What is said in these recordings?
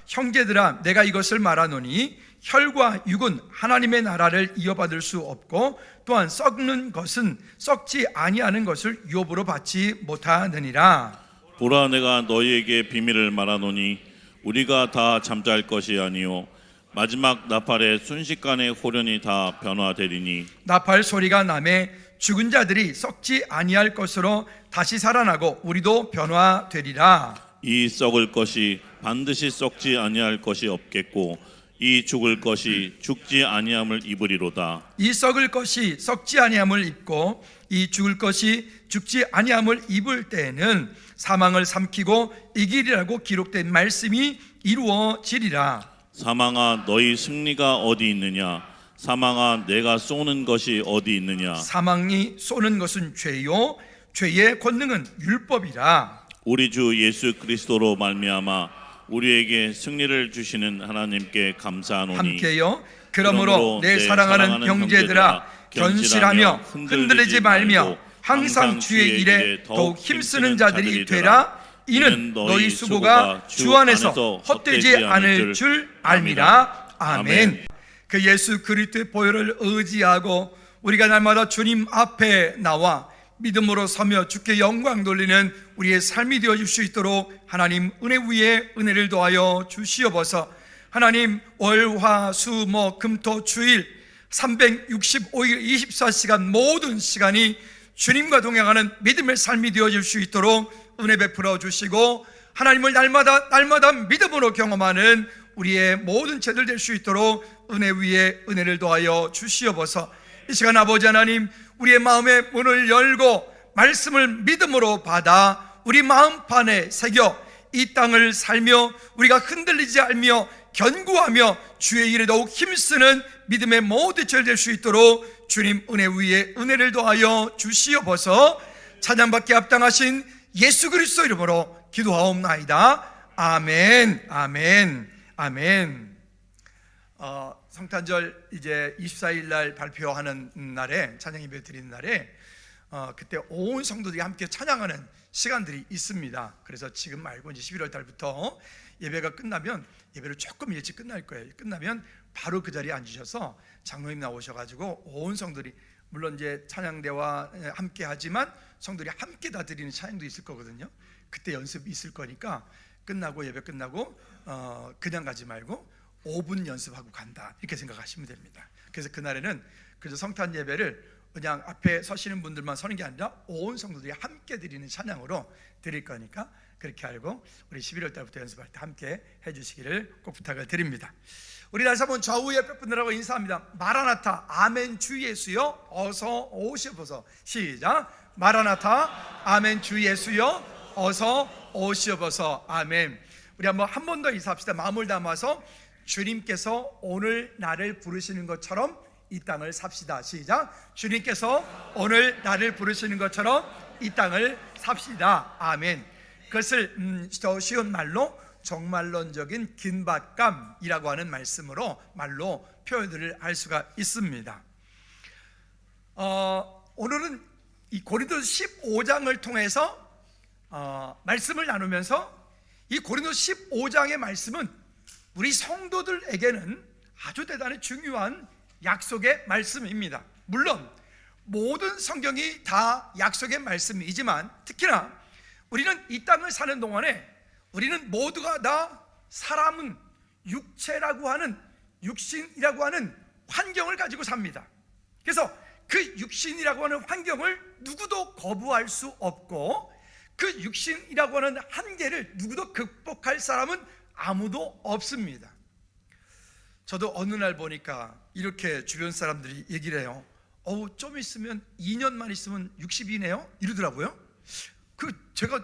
형제들아 내가 이것을 말하노니 혈과 육은 하나님의 나라를 이어받을 수 없고 또한 썩는 것은 썩지 아니하는 것을 유업으로 받지 못하느니라. 보라, 내가 너희에게 비밀을 말하노니 우리가 다 잠잘 것이 아니요 마지막 나팔의 순식간에 호련히 다 변화되리니 나팔 소리가 나매 죽은 자들이 썩지 아니할 것으로 다시 살아나고 우리도 변화되리라. 이 썩을 것이 반드시 썩지 아니할 것이 없겠고 이 죽을 것이 죽지 아니함을 입으리로다. 이 썩을 것이 썩지 아니함을 입고 이 죽을 것이 죽지 아니함을 입을 때에는 사망을 삼키고 이기리라고 기록된 말씀이 이루어지리라. 사망아, 너희 승리가 어디 있느냐? 사망아, 내가 쏘는 것이 어디 있느냐? 사망이 쏘는 것은 죄요 죄의 권능은 율법이라. 우리 주 예수 그리스도로 말미암아 우리에게 승리를 주시는 하나님께 감사하노니 함께요. 그러므로 내 사랑하는 형제들아 견실하며 흔들리지 말며 항상 주의 일에 더욱 힘쓰는 자들이 되라. 이는 너희 수고가 주 안에서 헛되지 않을 줄 알미라. 아멘. 그 예수 그리스도의 보혈을 의지하고 우리가 날마다 주님 앞에 나와 믿음으로 서며 주께 영광 돌리는 우리의 삶이 되어질 수 있도록 하나님 은혜 위에 은혜를 더하여 주시옵소서. 하나님 월, 화, 수, 목, 금, 토, 주일 365일 24시간 모든 시간이 주님과 동행하는 믿음의 삶이 되어질 수 있도록 은혜 베풀어 주시고 하나님을 날마다 믿음으로 경험하는 우리의 모든 죄들 될 수 있도록 은혜 위에 은혜를 더하여 주시옵소서. 이 시간 아버지 하나님 우리의 마음의 문을 열고 말씀을 믿음으로 받아 우리 마음판에 새겨 이 땅을 살며 우리가 흔들리지 않으며 견고하며 주의 일에 더욱 힘쓰는 믿음의 모든 죄를 될 수 있도록 주님 은혜 위에 은혜를 더하여 주시옵소서. 찬양받기 합당하신 예수 그리스도 이름으로 기도하옵나이다. 아멘. 아멘. 아멘. 성탄절 이제 24일 날 발표하는 날에 찬양 예배 드리는 날에 그때 온 성도들이 함께 찬양하는 시간들이 있습니다. 그래서 지금 말고 이제 11월 달부터 예배가 끝나면 예배를 조금 일찍 끝날 거예요. 끝나면 바로 그 자리에 앉으셔서 장로님 나오셔가지고 온 성들이 물론 이제 찬양대와 함께 하지만 성들이 함께 다 드리는 찬양도 있을 거거든요. 그때 연습이 있을 거니까 끝나고 예배 끝나고 그냥 가지 말고 5분 연습하고 간다 이렇게 생각하시면 됩니다. 그래서 그날에는 그래서 성탄 예배를 그냥 앞에 서시는 분들만 서는 게 아니라 온 성도들이 함께 드리는 찬양으로 드릴 거니까 그렇게 알고 우리 11월 달부터 연습할 때 함께 해주시기를 꼭 부탁을 드립니다. 우리 다시 한번 좌우 옆에 분들하고 인사합니다. 마라나타 아멘 주 예수여 어서 오시옵소서. 시작. 마라나타 아멘 주 예수여 어서 오시옵소서. 아멘. 우리 한 번 더 인사합시다. 마음을 담아서 주님께서 오늘 나를 부르시는 것처럼 이 땅을 삽시다. 시작. 주님께서 오늘 나를 부르시는 것처럼 이 땅을 삽시다. 아멘. 그것을 더 쉬운 말로 정말론적인 긴박감이라고 하는 말씀으로 말로 표현을 할 수가 있습니다. 오늘은 이 고린도서 15장을 통해서 말씀을 나누면서 이 고린도서 15장의 말씀은 우리 성도들에게는 아주 대단히 중요한 약속의 말씀입니다. 물론 모든 성경이 다 약속의 말씀이지만 특히나 우리는 이 땅을 사는 동안에 우리는 모두가 다 사람은 육체라고 하는 육신이라고 하는 환경을 가지고 삽니다. 그래서 그 육신이라고 하는 환경을 누구도 거부할 수 없고 그 육신이라고 하는 한계를 누구도 극복할 사람은 아무도 없습니다. 저도 어느 날 보니까 이렇게 주변 사람들이 얘기를 해요. 좀 있으면 2년만 있으면 60이네요 이러더라고요.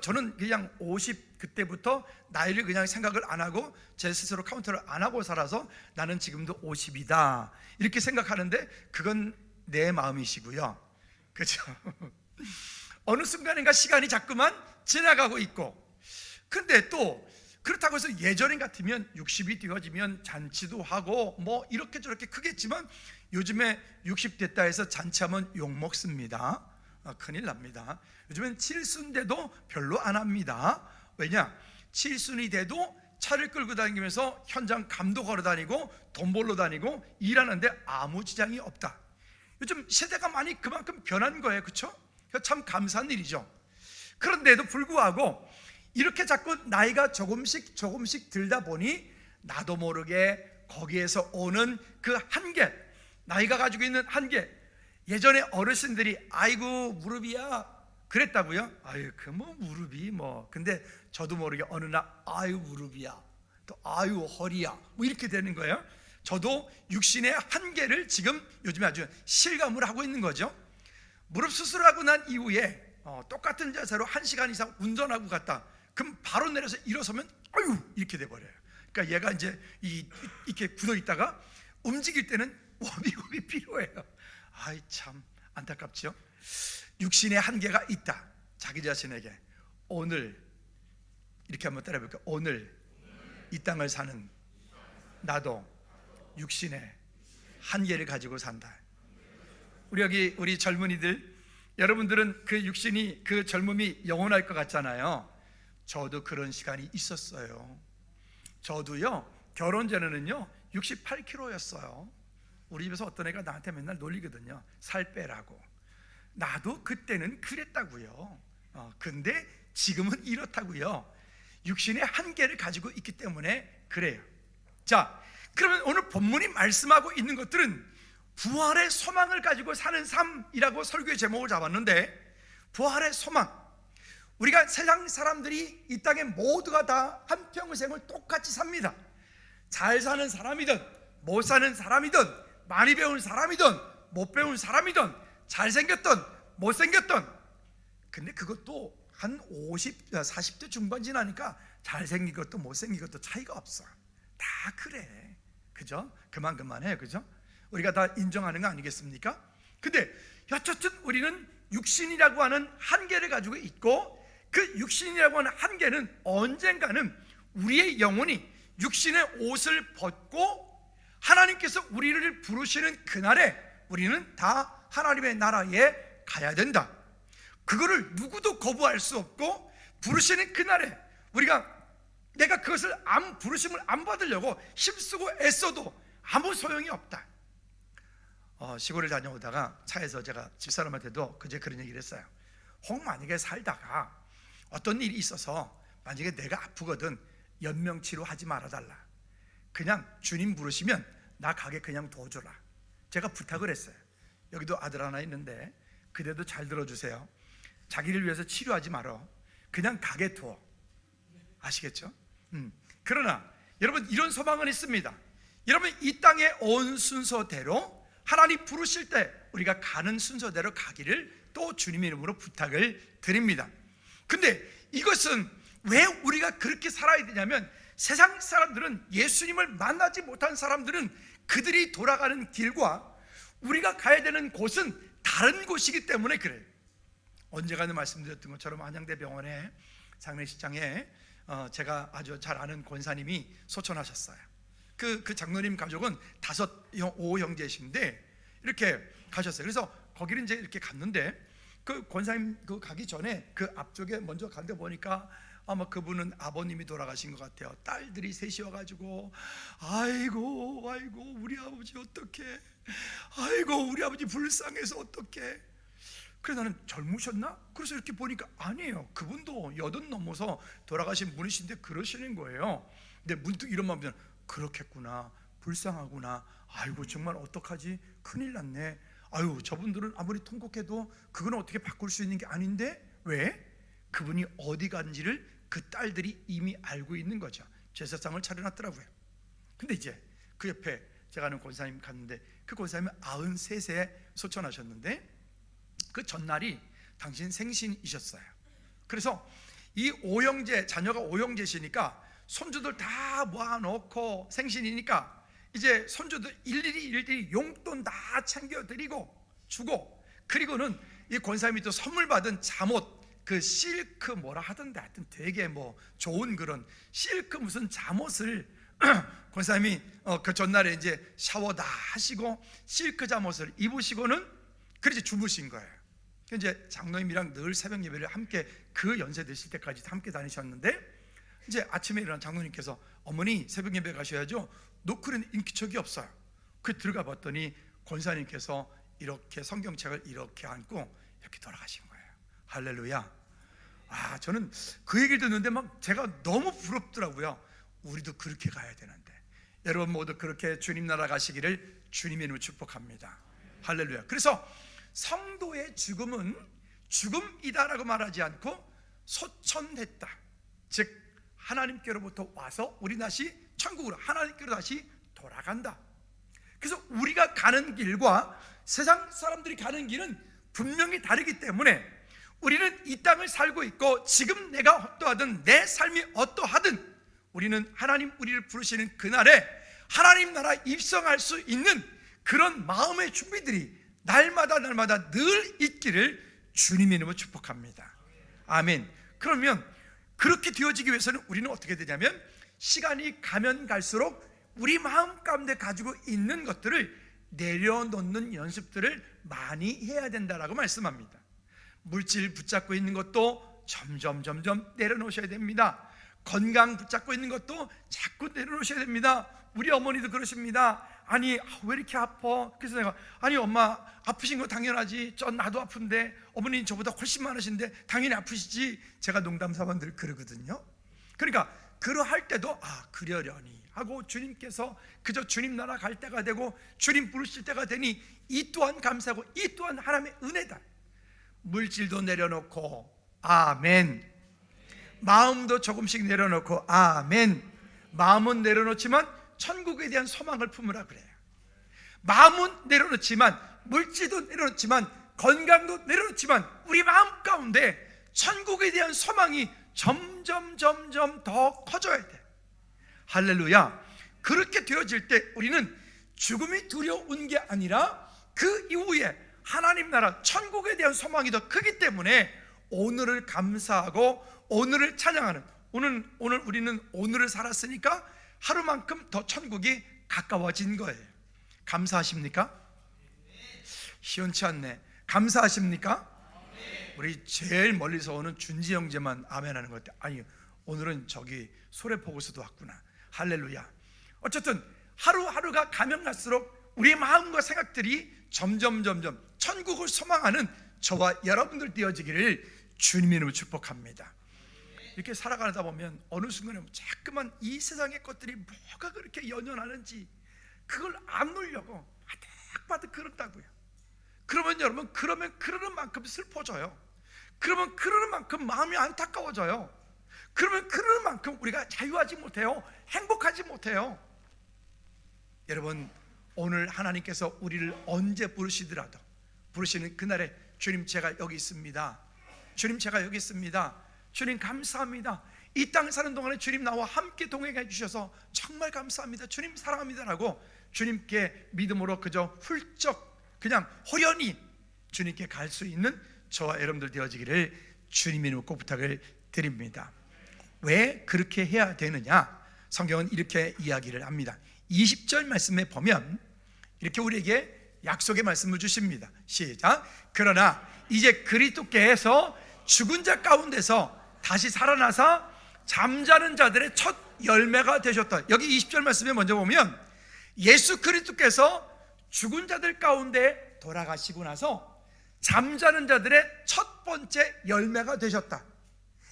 저는 그냥 50 그때부터 나이를 그냥 생각을 안 하고 제 스스로 카운트를 안 하고 살아서 나는 지금도 50이다 이렇게 생각하는데 그건 내 마음이시고요. 그렇죠? 어느 순간인가 시간이 자꾸만 지나가고 있고 근데 또 그렇다고 해서 예전 같으면 60이 되어지면 잔치도 하고 뭐 이렇게 저렇게 크겠지만 요즘에 60 됐다 해서 잔치하면 욕먹습니다. 큰일 납니다. 요즘엔 칠순 돼도 별로 안 합니다. 왜냐? 칠순이 돼도 차를 끌고 다니면서 현장 감독하러 다니고 돈 벌러 다니고 일하는데 아무 지장이 없다. 요즘 세대가 많이 그만큼 변한 거예요, 그렇죠? 참 감사한 일이죠. 그런데도 불구하고 이렇게 자꾸 나이가 조금씩 들다 보니 나도 모르게 거기에서 오는 그 한계, 나이가 가지고 있는 한계. 예전에 어르신들이 아이고 무릎이야 그랬다고요? 아유 그 뭐 무릎이 뭐. 근데 저도 모르게 어느 날 아유 무릎이야, 또 아유 허리야, 뭐 이렇게 되는 거예요. 저도 육신의 한계를 지금 요즘에 아주 실감을 하고 있는 거죠. 무릎 수술하고 난 이후에 똑같은 자세로 1시간 이상 운전하고 갔다. 그럼 바로 내려서 일어서면 아유 이렇게 돼버려요. 그러니까 얘가 이제 이렇게 굳어 있다가 움직일 때는 워밍업이 필요해요. 아이 참 안타깝죠. 육신의 한계가 있다. 자기 자신에게 오늘 이렇게 한번 따라해볼게요. 오늘 이 땅을 사는 나도 육신의 한계를 가지고 산다. 우리 젊은이들, 여러분들은 그 육신이, 그 젊음이 영원할 것 같잖아요. 저도 그런 시간이 있었어요. 저도요 결혼 전에는요 68kg였어요. 우리 집에서 어떤 애가 나한테 맨날 놀리거든요. 살 빼라고. 나도 그때는 그랬다고요. 근데 지금은 이렇다고요. 육신의 한계를 가지고 있기 때문에 그래요. 자, 그러면 오늘 본문이 말씀하고 있는 것들은 부활의 소망을 가지고 사는 삶이라고 설교의 제목을 잡았는데, 부활의 소망, 우리가 세상 사람들이 이 땅에 모두가 다 한평생을 똑같이 삽니다. 잘 사는 사람이든 못 사는 사람이든 많이 배운 사람이든 못 배운 사람이든 잘생겼든 못생겼든. 근데 그것도 한 40대 중반 지나니까 잘생긴 것도 못생긴 것도 차이가 없어. 다 그래, 그죠? 그만해요, 그죠? 우리가 다 인정하는 거 아니겠습니까? 근데 여쨌든 우리는 육신이라고 하는 한계를 가지고 있고, 그 육신이라고 하는 한계는 언젠가는 우리의 영혼이 육신의 옷을 벗고 하나님께서 우리를 부르시는 그날에 우리는 다 하나님의 나라에 가야 된다. 그거를 누구도 거부할 수 없고, 부르시는 그날에 내가 그것을 부르심을 안 받으려고 힘쓰고 애써도 아무 소용이 없다. 시골을 다녀오다가 차에서 제가 집사람한테도 그제 그런 얘기를 했어요. 만약에 살다가 어떤 일이 있어서 만약에 내가 아프거든 연명치료 하지 말아달라. 그냥 주님 부르시면 나 가게 그냥 둬줘라. 제가 부탁을 했어요. 여기도 아들 하나 있는데 그대도 잘 들어주세요. 자기를 위해서 치료하지 말어. 그냥 가게 둬. 아시겠죠? 그러나 여러분, 이런 소망은 있습니다. 여러분, 이 땅에 온 순서대로 하나님 부르실 때 우리가 가는 순서대로 가기를 또 주님의 이름으로 부탁을 드립니다. 근데 이것은 왜 우리가 그렇게 살아야 되냐면, 세상 사람들은, 예수님을 만나지 못한 사람들은 그들이 돌아가는 길과 우리가 가야 되는 곳은 다른 곳이기 때문에 그래요. 언제가는 말씀드렸던 것처럼 안양대병원의 장례식장에 제가 아주 잘 아는 권사님이 소천하셨어요. 그 장로님 가족은 5 형제신데 이렇게 가셨어요. 그래서 거기를 이제 이렇게 갔는데, 그 권사님 가기 전에 그 앞쪽에 먼저 갔는데 보니까 아마 그분은 아버님이 돌아가신 것 같아요. 딸들이 셋이 와가지고 아이고 우리 아버지 어떡해, 아이고 우리 아버지 불쌍해서 어떡해. 그래서 나는 젊으셨나? 그래서 이렇게 보니까 아니에요. 그분도 80 넘어서 돌아가신 분이신데 그러시는 거예요. 근데 문득 이런 마음이 들어요. 그렇겠구나, 불쌍하구나, 아이고 정말 어떡하지, 큰일 났네. 아유, 저분들은 아무리 통곡해도 그건 어떻게 바꿀 수 있는 게 아닌데. 왜? 그분이 어디 간지를 그 딸들이 이미 알고 있는 거죠. 제사상을 차려놨더라고요. 근데 이제 그 옆에 제가 아는 권사님 갔는데, 그 권사님은 93세에 소천하셨는데 그 전날이 당신 생신이셨어요. 그래서 이 5형제, 자녀가 5형제시니까 손주들 다 모아놓고 생신이니까 이제 손주들 일일이 용돈 다 챙겨드리고 주고, 그리고는 이 권사님이 또 선물 받은 잠옷, 그 실크 뭐라 하던데 하여튼 되게 뭐 좋은 그런 실크 무슨 잠옷을 권사님이 그 전날에 이제 샤워 다 하시고 실크 잠옷을 입으시고는 그렇게 주무신 거예요. 이제 장로님이랑 늘 새벽 예배를 함께, 그 연세 되실 때까지 함께 다니셨는데, 이제 아침에 일어난 장로님께서 어머니 새벽 예배 가셔야죠. 노크는 인기척이 없어요. 그 들어가 봤더니 권사님께서 이렇게 성경책을 이렇게 안고 이렇게 돌아가신 거예요. 할렐루야. 아, 저는 그 얘기를 듣는데 막 제가 너무 부럽더라고요. 우리도 그렇게 가야 되는데. 여러분 모두 그렇게 주님 나라 가시기를 주님의 이름으로 축복합니다. 할렐루야. 그래서 성도의 죽음은 죽음이다라고 말하지 않고 소천했다, 즉 하나님께로부터 와서 우리 다시 천국으로 하나님께로 다시 돌아간다. 그래서 우리가 가는 길과 세상 사람들이 가는 길은 분명히 다르기 때문에 우리는 이 땅을 살고 있고 지금 내가 어떠하든 내 삶이 어떠하든 우리는 하나님 우리를 부르시는 그날에 하나님 나라 입성할 수 있는 그런 마음의 준비들이 날마다 늘 있기를 주님의 이름으로 축복합니다. 아멘. 그러면 그렇게 되어지기 위해서는 우리는 어떻게 되냐면 시간이 가면 갈수록 우리 마음 가운데 가지고 있는 것들을 내려놓는 연습들을 많이 해야 된다라고 말씀합니다. 물질 붙잡고 있는 것도 점점 내려놓으셔야 됩니다. 건강 붙잡고 있는 것도 자꾸 내려놓으셔야 됩니다. 우리 어머니도 그러십니다. 아니 왜 이렇게 아파? 그래서 내가 아니 엄마 아프신 거 당연하지. 나도 아픈데 어머니 저보다 훨씬 많으신데 당연히 아프시지. 제가 농담삼아 늘 그러거든요. 그러니까 그러할 때도 그러려니 하고 주님께서 그저 주님 나라 갈 때가 되고 주님 부르실 때가 되니 이 또한 감사하고 이 또한 하나님의 은혜다. 물질도 내려놓고 아멘. 마음도 조금씩 내려놓고 아멘. 마음은 내려놓지만 천국에 대한 소망을 품으라 그래요. 마음은 내려놓지만 물질도 내려놓지만 건강도 내려놓지만 우리 마음 가운데 천국에 대한 소망이 점점 더 커져야 돼. 할렐루야. 그렇게 되어질 때 우리는 죽음이 두려운 게 아니라 그 이후에 하나님 나라 천국에 대한 소망이 더 크기 때문에 오늘을 감사하고 오늘을 찬양하는 오늘 우리는 오늘을 살았으니까 하루만큼 더 천국이 가까워진 거예요. 감사하십니까? 시원치 않네. 감사하십니까? 우리 제일 멀리서 오는 준지 형제만 아멘하는 것 같아. 아니 오늘은 저기 소래포구에서도 왔구나. 할렐루야. 어쨌든 하루하루가 가면 갈수록 우리의 마음과 생각들이 점점 천국을 소망하는 저와 여러분들 되어지기를 주님의 이름으로 축복합니다. 이렇게 살아가다 보면 어느 순간에 자꾸만 이 세상의 것들이 뭐가 그렇게 연연하는지 그걸 안 놓으려고 바득바득 그런다고요. 그러면 여러분 그러는 만큼 슬퍼져요. 그러면 그러는 만큼 마음이 안타까워져요. 그러면 그러는 만큼 우리가 자유하지 못해요. 행복하지 못해요. 여러분 오늘 하나님께서 우리를 언제 부르시더라도 부르시는 그날에 주님 제가 여기 있습니다. 주님 제가 여기 있습니다. 주님 감사합니다. 이 땅 사는 동안에 주님 나와 함께 동행해 주셔서 정말 감사합니다. 주님 사랑합니다라고 주님께 믿음으로 그저 훌쩍 그냥 호련히 주님께 갈 수 있는 저와 여러분들 되어지기를 주님의 이름으로 꼭 부탁을 드립니다. 왜 그렇게 해야 되느냐? 성경은 이렇게 이야기를 합니다. 20절 말씀에 보면 이렇게 우리에게 약속의 말씀을 주십니다. 시작. 그러나 이제 그리스도께서 죽은 자 가운데서 다시 살아나사 잠자는 자들의 첫 열매가 되셨다. 여기 20절 말씀에 먼저 보면 예수 그리스도께서 죽은 자들 가운데 돌아가시고 나서 잠자는 자들의 첫 번째 열매가 되셨다.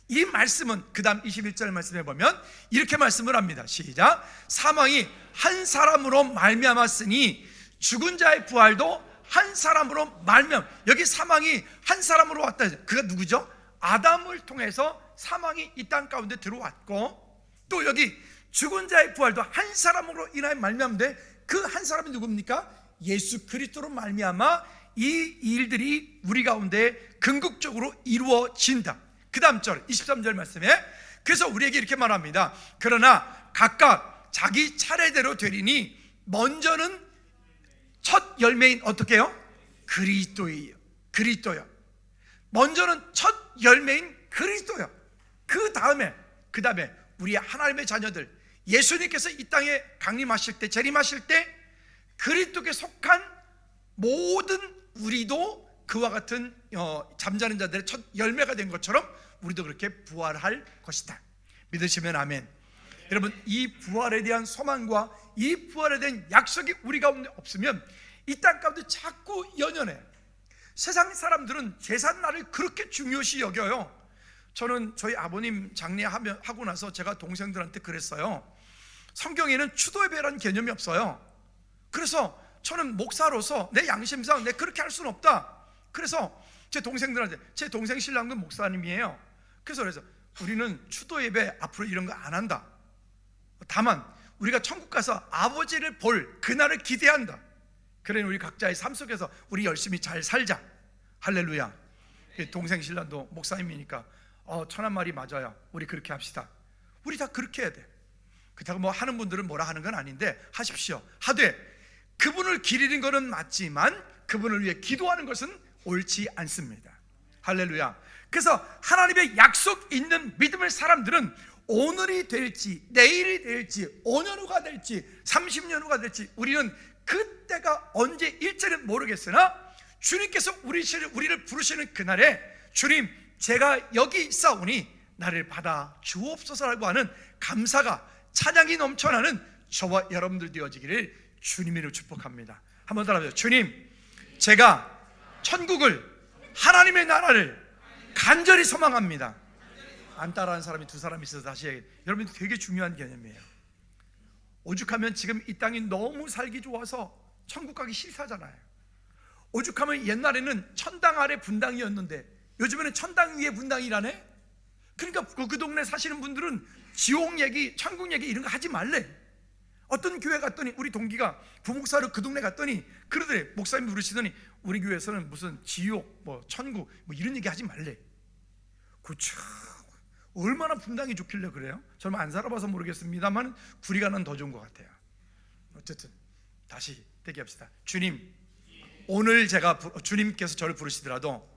이 말씀은 그 다음 21절 말씀에 보면 이렇게 말씀을 합니다. 시작. 사망이 한 사람으로 말미암았으니 죽은 자의 부활도 한 사람으로 말미암. 여기 사망이 한 사람으로 왔다. 그가 누구죠? 아담을 통해서 사망이 이 땅 가운데 들어왔고 또 여기 죽은 자의 부활도 한 사람으로 인하여 말미암는데 그 한 사람이 누굽니까? 예수 그리스도로 말미암아 이 일들이 우리 가운데 궁극적으로 이루어진다. 그 다음 절 23절 말씀에 그래서 우리에게 이렇게 말합니다. 그러나 각각 자기 차례대로 되리니 먼저는 첫 열매인 어떻게 해요? 그리스도예요. 그리스도요. 먼저는 첫 열매인 그리스도요. 그 다음에 우리 하나님의 자녀들 예수님께서 이 땅에 강림하실 때 재림하실 때 그리스도께 속한 모든 우리도 그와 같은 잠자는 자들의 첫 열매가 된 것처럼 우리도 그렇게 부활할 것이다. 믿으시면 아멘. 여러분, 이 부활에 대한 소망과 이 부활에 대한 약속이 우리 가운데 없으면 이 땅 가운데 자꾸 연연해. 세상 사람들은 제삿날을 그렇게 중요시 여겨요. 저는 저희 아버님 장례하고 나서 제가 동생들한테 그랬어요. 성경에는 추도예배라는 개념이 없어요. 그래서 저는 목사로서 내 양심상 내 그렇게 할 수는 없다. 그래서 제 동생들한테, 제 동생 신랑도 목사님이에요. 그래서 우리는 추도예배 앞으로 이런 거 안 한다. 다만 우리가 천국 가서 아버지를 볼 그날을 기대한다. 그러니 우리 각자의 삶 속에서 우리 열심히 잘 살자. 할렐루야. 동생 신랑도 목사님이니까 천한 말이 맞아요. 우리 그렇게 합시다. 우리 다 그렇게 해야 돼. 그렇다고 뭐 하는 분들은 뭐라 하는 건 아닌데 하십시오. 하되 그분을 기리는 것은 맞지만 그분을 위해 기도하는 것은 옳지 않습니다. 할렐루야. 그래서 하나님의 약속 있는 믿음의 사람들은 오늘이 될지 내일이 될지 5년 후가 될지 30년 후가 될지 우리는 그때가 언제일지는 모르겠으나 주님께서 우리를 부르시는 그날에 주님 제가 여기 있사오니 나를 받아 주옵소서라고 하는 감사가 찬양이 넘쳐나는 저와 여러분들 되어지기를 주님으로 축복합니다. 한번 따라하세요. 주님, 제가 천국을, 하나님의 나라를 간절히 소망합니다. 안 따라하는 사람이 두 사람 있어서 다시 얘기해요. 여러분, 되게 중요한 개념이에요. 오죽하면 지금 이 땅이 너무 살기 좋아서 천국 가기 싫다잖아요. 오죽하면 옛날에는 천당 아래 분당이었는데 요즘에는 천당 위에 분당이라네. 그러니까 그 동네 사시는 분들은 지옥 얘기, 천국 얘기 이런 거 하지 말래. 어떤 교회 갔더니 우리 동기가 부목사로 그 동네 갔더니 그러더래. 목사님 부르시더니 우리 교회에서는 무슨 지옥, 뭐 천국 뭐 이런 얘기 하지 말래. 그쵸. 얼마나 분당이 좋길래 그래요? 저는 안 살아봐서 모르겠습니다만 구리가는 더 좋은 것 같아요. 어쨌든 다시 대기합시다. 주님, 오늘 주님께서 저를 부르시더라도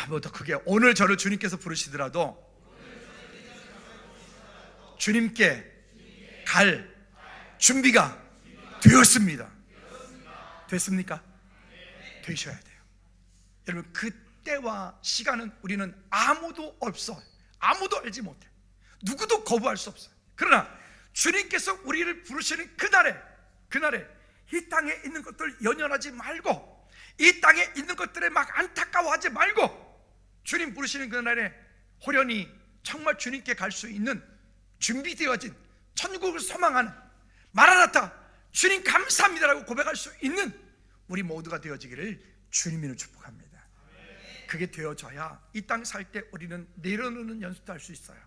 뭐 더 크게 오늘 저를 주님께서 부르시더라도 주님께 갈 준비가 되었습니다. 됐습니까? 되셔야 돼요. 여러분, 그때와 시간은 우리는 아무도 없어요. 아무도 알지 못해. 누구도 거부할 수 없어요. 그러나 주님께서 우리를 부르시는 그날에 이 땅에 있는 것들 연연하지 말고 이 땅에 있는 것들에 막 안타까워하지 말고 주님 부르시는 그날에 호련히 정말 주님께 갈 수 있는 준비되어진 천국을 소망하는 마라나타 주님 감사합니다라고 고백할 수 있는 우리 모두가 되어지기를 주님으로 축복합니다. 그게 되어져야 이 땅 살 때 우리는 내려놓는 연습도 할 수 있어요.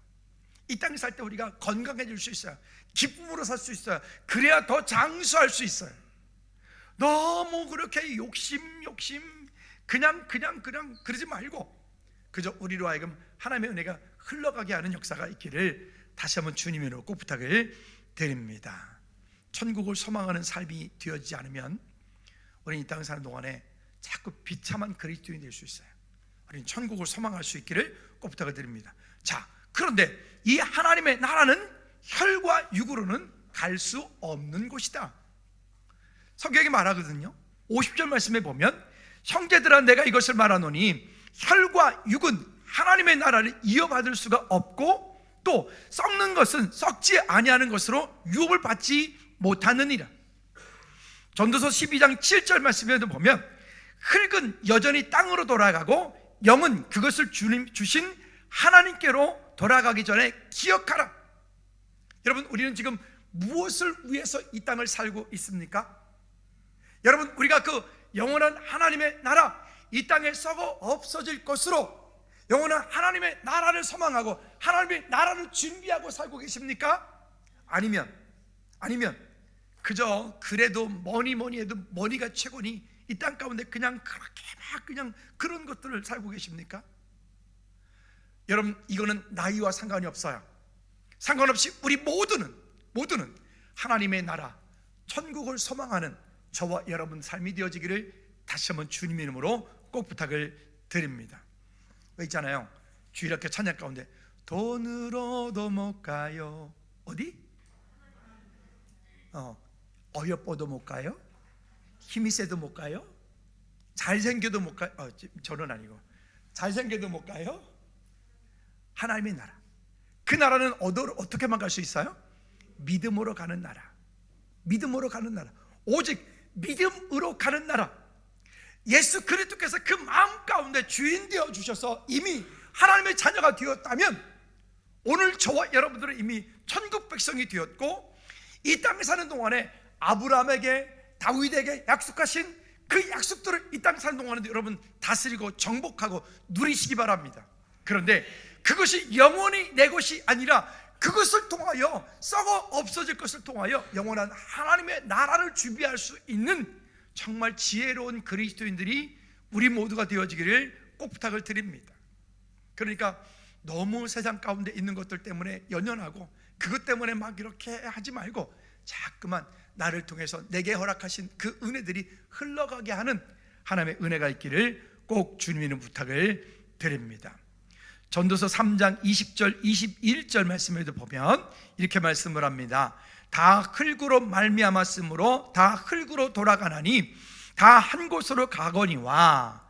이 땅에 살 때 우리가 건강해질 수 있어요. 기쁨으로 살 수 있어요. 그래야 더 장수할 수 있어요. 너무 그렇게 욕심 그냥 그러지 말고 그저 우리로 하여금 하나님의 은혜가 흘러가게 하는 역사가 있기를 다시 한번 주님으로 꼭 부탁을 드립니다. 천국을 소망하는 삶이 되어지지 않으면 우리는 이 땅에 사는 동안에 자꾸 비참한 그리스도인이 될 수 있어요. 우리는 천국을 소망할 수 있기를 꼭 부탁을 드립니다. 자, 그런데 이 하나님의 나라는 혈과 육으로는 갈 수 없는 곳이다. 성경이 말하거든요. 50절 말씀에 보면 형제들아 내가 이것을 말하노니 혈과 육은 하나님의 나라를 이어받을 수가 없고 또 썩는 것은 썩지 아니하는 것으로 유업을 받지 못하느니라. 전도서 12장 7절 말씀에도 보면 흙은 여전히 땅으로 돌아가고 영은 그것을 주신 하나님께로 돌아가기 전에 기억하라. 여러분, 우리는 지금 무엇을 위해서 이 땅을 살고 있습니까? 여러분, 우리가 그 영원한 하나님의 나라, 이 땅에 썩어 없어질 것으로 영원한 하나님의 나라를 소망하고 하나님의 나라를 준비하고 살고 계십니까? 아니면 그저 그래도 뭐니 해도 머니가 최고니 이 땅 가운데 그냥 그렇게 막 그냥 그런 것들을 살고 계십니까? 여러분, 이거는 나이와 상관이 없어요. 상관없이 우리 모두는 하나님의 나라, 천국을 소망하는 저와 여러분 삶이 되어지기를 다시 한번 주님의 이름으로 꼭 부탁을 드립니다. 있잖아요, 주일학교 찬양 가운데 돈으로도 못 가요. 어디? 어여뻐도 못 가요? 힘이 세도 못 가요? 잘생겨도 못 가요? 저는 아니고 잘생겨도 못 가요? 하나님의 나라. 그 나라는 어떻게만 갈 수 있어요? 믿음으로 가는 나라. 믿음으로 가는 나라. 오직 믿음으로 가는 나라. 예수 그리스도께서 그 마음 가운데 주인 되어 주셔서 이미 하나님의 자녀가 되었다면 오늘 저와 여러분들은 이미 천국 백성이 되었고, 이 땅에 사는 동안에 아브라함에게 다윗에게 약속하신 그 약속들을 이 땅에 사는 동안에 여러분 다스리고 정복하고 누리시기 바랍니다. 그런데 그것이 영원히 내 것이 아니라 그것을 통하여 썩어 없어질 것을 통하여 영원한 하나님의 나라를 준비할 수 있는 정말 지혜로운 그리스도인들이 우리 모두가 되어지기를 꼭 부탁을 드립니다. 그러니까 너무 세상 가운데 있는 것들 때문에 연연하고 그것 때문에 막 이렇게 하지 말고 자꾸만 나를 통해서 내게 허락하신 그 은혜들이 흘러가게 하는 하나님의 은혜가 있기를 꼭 주님의 부탁을 드립니다. 전도서 3장 20절 21절 말씀에도 보면 이렇게 말씀을 합니다. 다 흙으로 말미암았으므로 다 흙으로 돌아가나니 다 한 곳으로 가거니와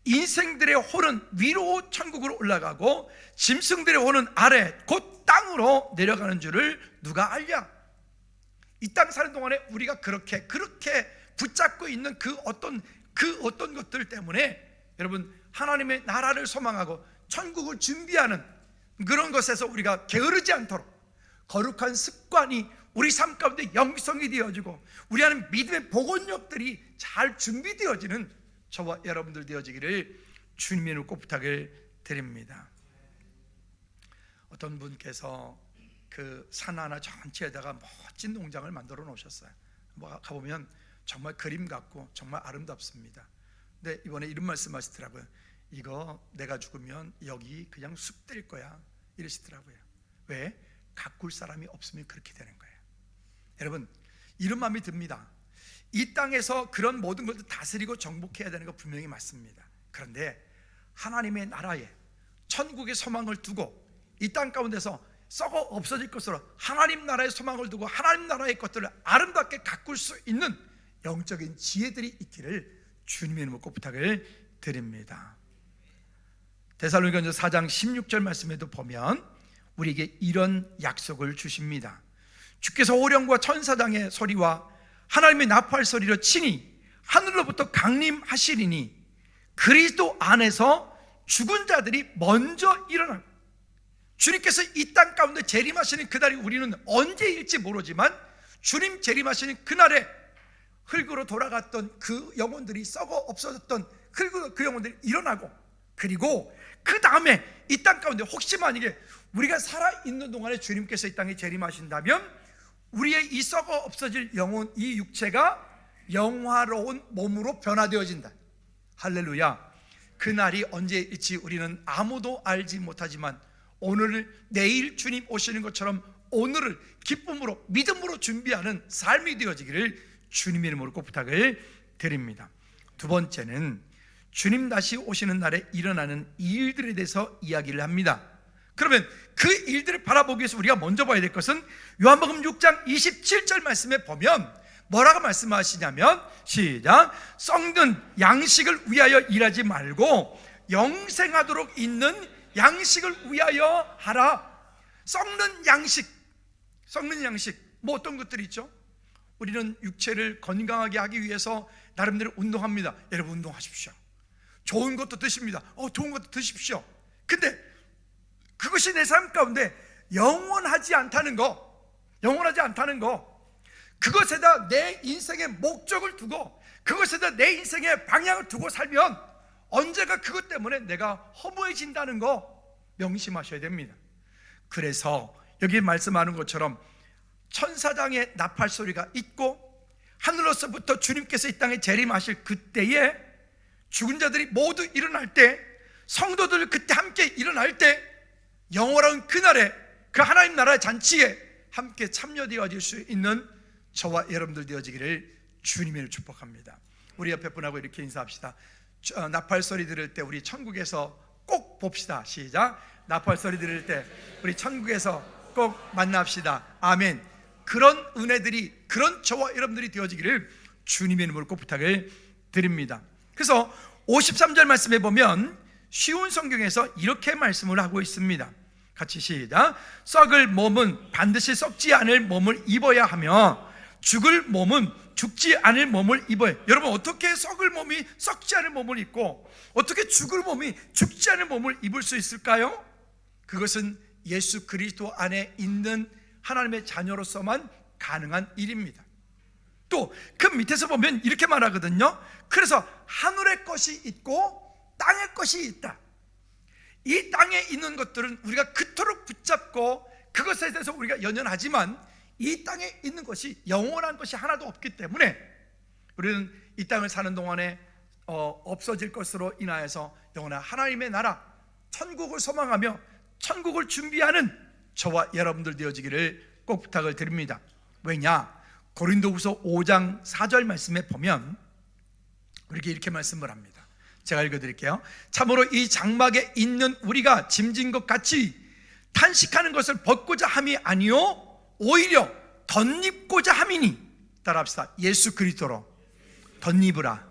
인생들의 혼은 위로 천국으로 올라가고 짐승들의 혼은 아래 곧 땅으로 내려가는 줄을 누가 알랴. 이 땅 사는 동안에 우리가 그렇게 붙잡고 있는 그 어떤 것들 때문에 여러분 하나님의 나라를 소망하고 천국을 준비하는 그런 것에서 우리가 게으르지 않도록 거룩한 습관이 우리 삶 가운데 영성이 되어지고 우리 안에 믿음의 복원력들이 잘 준비되어지는 저와 여러분들 되어지기를 주님의 이름으로 꼭 부탁을 드립니다. 어떤 분께서 그 산 하나 전체에다가 멋진 농장을 만들어 놓으셨어요. 가보면 정말 그림 같고 정말 아름답습니다. 근데 이번에 이런 말씀하시더라고요. 이거 내가 죽으면 여기 그냥 숲 될 거야 이러시더라고요. 왜? 가꿀 사람이 없으면 그렇게 되는 거예요. 여러분 이런 마음이 듭니다. 이 땅에서 그런 모든 것을 다스리고 정복해야 되는 거 분명히 맞습니다. 그런데 하나님의 나라에 천국의 소망을 두고 이 땅 가운데서 썩어 없어질 것으로 하나님 나라의 소망을 두고 하나님 나라의 것들을 아름답게 가꿀 수 있는 영적인 지혜들이 있기를 주님의 이름으로 꼭 부탁을 드립니다. 데살로니가전서 4장 16절 말씀에도 보면 우리에게 이런 약속을 주십니다. 주께서 호령과 천사장의 소리와 하나님의 나팔 소리로 친히 하늘로부터 강림하시리니 그리스도 안에서 죽은 자들이 먼저 일어나고, 주님께서 이 땅 가운데 재림하시는 그날이 우리는 언제일지 모르지만 주님 재림하시는 그날에 흙으로 돌아갔던 그 영혼들이 썩어 없어졌던 그 영혼들이 일어나고, 그리고 그 다음에 이 땅 가운데 혹시 만약에 우리가 살아있는 동안에 주님께서 이 땅에 재림하신다면 우리의 이 썩어 없어질 영혼, 이 육체가 영화로운 몸으로 변화되어진다. 할렐루야. 그날이 언제일지 우리는 아무도 알지 못하지만 오늘 내일 주님 오시는 것처럼 오늘을 기쁨으로 믿음으로 준비하는 삶이 되어지기를 주님의 이름으로 꼭 부탁을 드립니다. 두 번째는 주님 다시 오시는 날에 일어나는 일들에 대해서 이야기를 합니다. 그러면 그 일들을 바라보기 위해서 우리가 먼저 봐야 될 것은 요한복음 6장 27절 말씀에 보면 뭐라고 말씀하시냐면 시작, 썩는 양식을 위하여 일하지 말고 영생하도록 있는 양식을 위하여 하라. 썩는 양식 뭐 어떤 것들이 있죠? 우리는 육체를 건강하게 하기 위해서 나름대로 운동합니다. 여러분 운동하십시오. 좋은 것도 드십니다. 좋은 것도 드십시오. 근데 그것이 내 삶 가운데 영원하지 않다는 거, 그것에다 내 인생의 목적을 두고 그것에다 내 인생의 방향을 두고 살면 언제가 그것 때문에 내가 허무해진다는 거 명심하셔야 됩니다. 그래서 여기 말씀하는 것처럼 천사장의 나팔 소리가 있고 하늘로서부터 주님께서 이 땅에 재림하실 그때에 죽은 자들이 모두 일어날 때, 성도들 그때 함께 일어날 때 영원한 그날에 그 하나님 나라의 잔치에 함께 참여되어질 수 있는 저와 여러분들 되어지기를 주님을 축복합니다. 우리 옆에 분하고 이렇게 인사합시다. 나팔 소리 들을 때 우리 천국에서 꼭 봅시다. 시작. 나팔 소리 들을 때 우리 천국에서 꼭 만납시다. 아멘. 그런 은혜들이, 그런 저와 여러분들이 되어지기를 주님의 이름으로 꼭 부탁을 드립니다. 그래서 53절 말씀에 보면 쉬운 성경에서 이렇게 말씀을 하고 있습니다. 같이 시작. 썩을 몸은 반드시 썩지 않을 몸을 입어야 하며 죽을 몸은 죽지 않을 몸을 입어요. 여러분, 어떻게 썩을 몸이 썩지 않을 몸을 입고 어떻게 죽을 몸이 죽지 않을 몸을 입을 수 있을까요? 그것은 예수 그리스도 안에 있는 하나님의 자녀로서만 가능한 일입니다. 또 그 밑에서 보면 이렇게 말하거든요. 그래서 하늘의 것이 있고 땅의 것이 있다. 이 땅에 있는 것들은 우리가 그토록 붙잡고 그것에 대해서 우리가 연연하지만 이 땅에 있는 것이 영원한 것이 하나도 없기 때문에 우리는 이 땅을 사는 동안에 없어질 것으로 인하여서 영원한 하나님의 나라 천국을 소망하며 천국을 준비하는 저와 여러분들 되어지기를 꼭 부탁을 드립니다. 왜냐? 고린도후서 5장 4절 말씀에 보면 우리에게 이렇게 말씀을 합니다. 제가 읽어드릴게요. 참으로 이 장막에 있는 우리가 짐진 것 같이 탄식하는 것을 벗고자 함이 아니요 오히려 덧입고자 함이니, 따라합시다. 예수 그리스도로 덧입으라.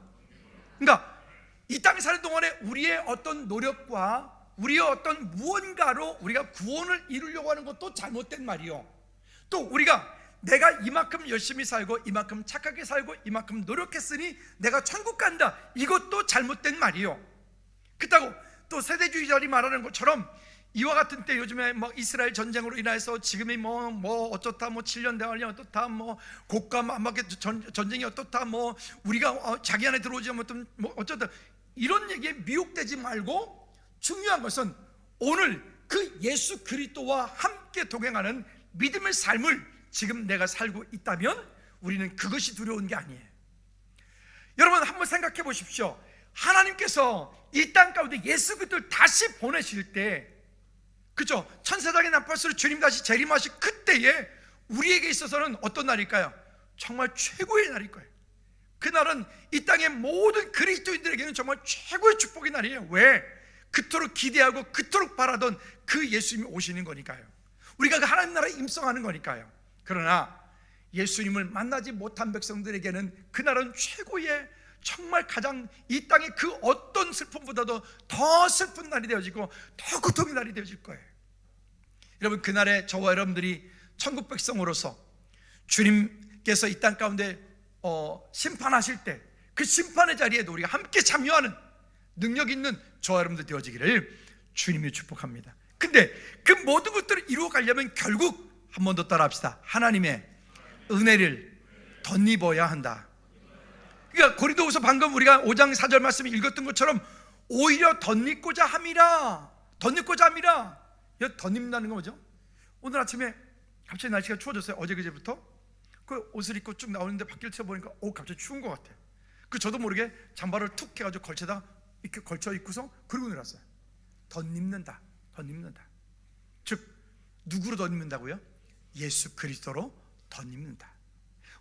그러니까 이 땅에 사는 동안에 우리의 어떤 노력과 우리의 어떤 무언가로 우리가 구원을 이루려고 하는 것도 잘못된 말이요, 또 우리가 내가 이만큼 열심히 살고 이만큼 착하게 살고 이만큼 노력했으니 내가 천국 간다, 이것도 잘못된 말이요. 그렇다고 또 세대주의자들이 말하는 것처럼 이와 같은 때 요즘에 뭐 이스라엘 전쟁으로 인해서 지금이 뭐 어쩌다, 뭐 7년 대환이 어떻다, 뭐 국가 만막의 전쟁이 어떻다, 뭐 우리가 자기 안에 들어오지 못하면 뭐 어쩌다, 이런 얘기에 미혹되지 말고 중요한 것은 오늘 그 예수 그리스도와 함께 동행하는 믿음의 삶을 지금 내가 살고 있다면 우리는 그것이 두려운 게 아니에요. 여러분, 한번 생각해 보십시오. 하나님께서 이 땅 가운데 예수 그리스도를 다시 보내실 때, 그죠? 천사장의 나팔소리 주님 다시 재림하실 그때에 우리에게 있어서는 어떤 날일까요? 정말 최고의 날일 거예요. 그날은 이 땅의 모든 그리스도인들에게는 정말 최고의 축복의 날이에요. 왜? 그토록 기대하고 그토록 바라던 그 예수님이 오시는 거니까요. 우리가 그 하나님 나라에 임성하는 거니까요. 그러나 예수님을 만나지 못한 백성들에게는 그날은 최고의, 정말 가장 이 땅의 그 어떤 슬픔보다도 더 슬픈 날이 되어지고 더 고통의 날이 되어질 거예요. 여러분, 그날에 저와 여러분들이 천국 백성으로서 주님께서 이 땅 가운데 심판하실 때 그 심판의 자리에도 우리가 함께 참여하는 능력 있는 저와 여러분들 되어지기를 주님이 축복합니다. 근데 그 모든 것들을 이루어 가려면 결국 한 번 더 따라합시다. 하나님의 은혜를 덧입어야 한다. 그러니까 고린도후서 방금 우리가 5장 4절 말씀 읽었던 것처럼 오히려 덧입고자 함이라. 덧입고자 함이라. 덧입는다는 건 뭐죠? 오늘 아침에 갑자기 날씨가 추워졌어요. 어제 그제부터 그 옷을 입고 쭉 나오는데 밖을 쳐보니까 갑자기 추운 것 같아요. 그 저도 모르게 잠바를 툭 해가지고 걸쳐다 이렇게 걸쳐 입고서 그러고 내렸어요. 덧입는다. 덧입는다. 즉 누구로 덧입는다고요? 예수 그리스도로 덧입는다.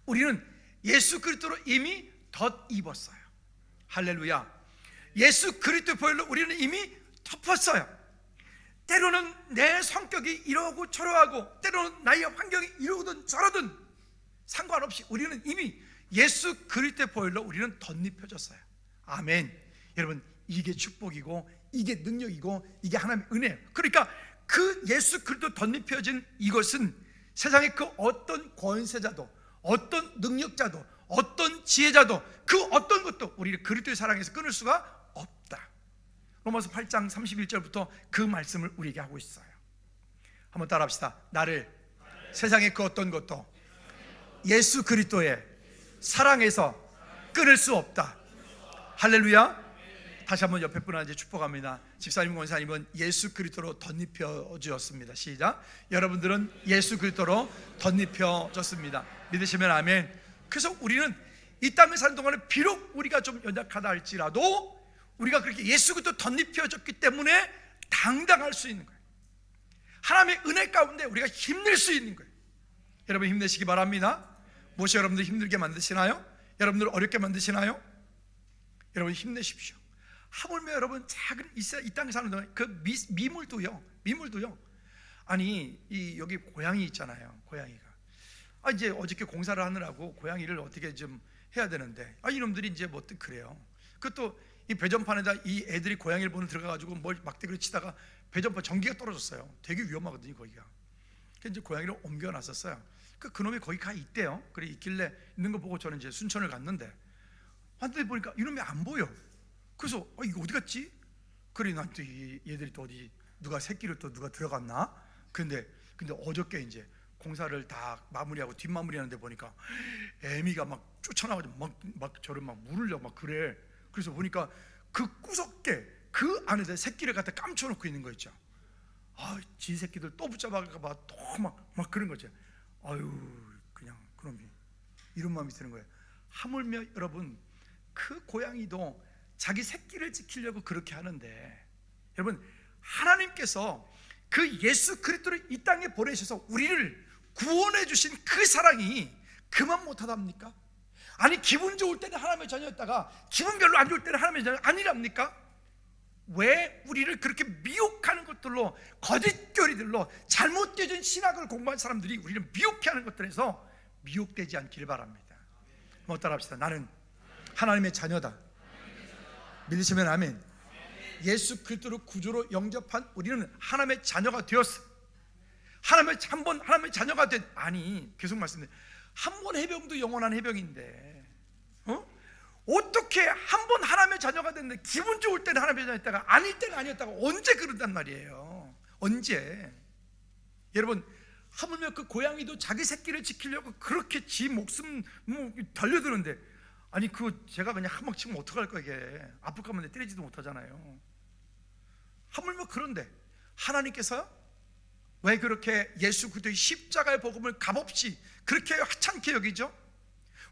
우리는 예수 그리스도로 이미 덧입었어요. 할렐루야. 예수 그리스도 보혈로 우리는 이미 덮었어요. 때로는 내 성격이 이러고 저러하고 때로는 나의 환경이 이러든 저러든 상관없이 우리는 이미 예수 그리스도의 보혈로 우리는 덧입혀졌어요. 아멘. 여러분, 이게 축복이고 이게 능력이고 이게 하나님의 은혜예요. 그러니까 그 예수 그리스도 덧입혀진 이것은 세상의 그 어떤 권세자도 어떤 능력자도 어떤 지혜자도 그 어떤 것도 우리를 그리스도의 사랑에서 끊을 수가 없다. 로마서 8장 31절부터 그 말씀을 우리에게 하고 있어요. 한번 따라합시다. 나를 세상의 그 어떤 것도 예수 그리스도의 사랑에서 끊을 수 없다. 할렐루야. 다시 한번 옆에 분한테 축복합니다. 집사님, 권사님은 예수 그리스도로 덧입혀졌습니다. 시작. 여러분들은 예수 그리스도로 덧입혀졌습니다. 믿으시면 아멘. 그래서 우리는 이 땅에 사는 동안에 비록 우리가 좀 연약하다 할지라도 우리가 그렇게 예수 그리스도 덧입혀졌기 때문에 당당할 수 있는 거예요. 하나님의 은혜 가운데 우리가 힘낼 수 있는 거예요. 여러분, 힘내시기 바랍니다. 무엇이 여러분들 힘들게 만드시나요? 여러분들 어렵게 만드시나요? 여러분, 힘내십시오. 하물며 여러분 작은 이 땅에 사는 동안 그 미물도요. 아니 여기 고양이 있잖아요. 고양이가 이제 어저께 공사를 하느라고 고양이를 어떻게 좀 해야 되는데 이놈들이 이제 뭐 그래요. 그것도 이 배전판에다 이 애들이 고양이를 보는 들어가가지고 뭘 막대기로 치다가 배전파 전기가 떨어졌어요. 되게 위험하거든요 거기가. 그래서 이제 고양이를 옮겨놨었어요. 그놈이 거기 가 있대요. 그래 있길래 있는 거 보고 저는 이제 순천을 갔는데 왔는데 보니까 이놈이 안 보여. 그래서 이거 어디 갔지? 그래 난 또 얘들이 또 어디 누가 새끼를 또 누가 들어갔나? 근데 어저께 이제 공사를 다 마무리하고 뒷마무리하는데 보니까 애미가 막 쫓아나가지고 막 저를 막 물으려고 막 그래. 그래서 보니까 그 구석에 그 안에다 새끼를 갖다 감춰놓고 있는 거 있죠. 지 새끼들 또 붙잡아갈까봐 또 막 그런 거죠. 아유 그냥 그놈이 이런 마음이 드는 거예요. 하물며 여러분 그 고양이도 자기 새끼를 지키려고 그렇게 하는데, 여러분 하나님께서 그 예수 그리스도를 이 땅에 보내셔서 우리를 구원해 주신 그 사랑이 그만 못하답니까? 아니 기분 좋을 때는 하나님의 자녀였다가 기분 별로 안 좋을 때는 하나님의 자녀 아니랍니까? 왜 우리를 그렇게 미혹하는 것들로, 거짓교리들로, 잘못되어진 신학을 공부한 사람들이 우리를 미혹해하는 것들에서 미혹되지 않기를 바랍니다. 뭐 따라합시다. 나는 하나님의 자녀다. 믿으시면 아멘. 예수 그리스도를 구주로 영접한 우리는 하나님의 자녀가 되었어. 한번 하나님의 자녀가 된, 아니 계속 말씀드려요. 한 번 해병도 영원한 해병인데 어떻게 한 번 하나님의 자녀가 됐는데 기분 좋을 때는 하나님의 자녀였다가 아닐 때는 아니었다가 언제 그런단 말이에요. 언제? 여러분 하물며 그 고양이도 자기 새끼를 지키려고 그렇게 지 목숨 달려드는데, 아니 제가 그냥 한 방 치면 어떡할 거야. 이게 아플 가면 때리지도 못하잖아요. 하물며 그런데 하나님께서 왜 그렇게 예수 그리스도의 십자가의 복음을 값없이 그렇게 하찮게 여기죠?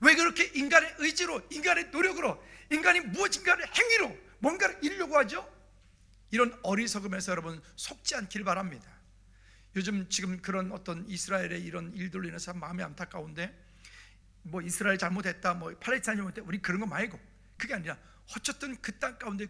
왜 그렇게 인간의 의지로, 인간의 노력으로, 인간이 무엇인가를 행위로 뭔가를 이루려고 하죠? 이런 어리석음에서 여러분 속지 않기를 바랍니다. 요즘 지금 그런 어떤 이스라엘의 이런 일들로 인해서 마음이 안타까운데, 뭐 이스라엘 잘못했다, 뭐 팔레스타인 잘못했다, 우리 그런 거 말고, 그게 아니라 어쨌든 그 땅 가운데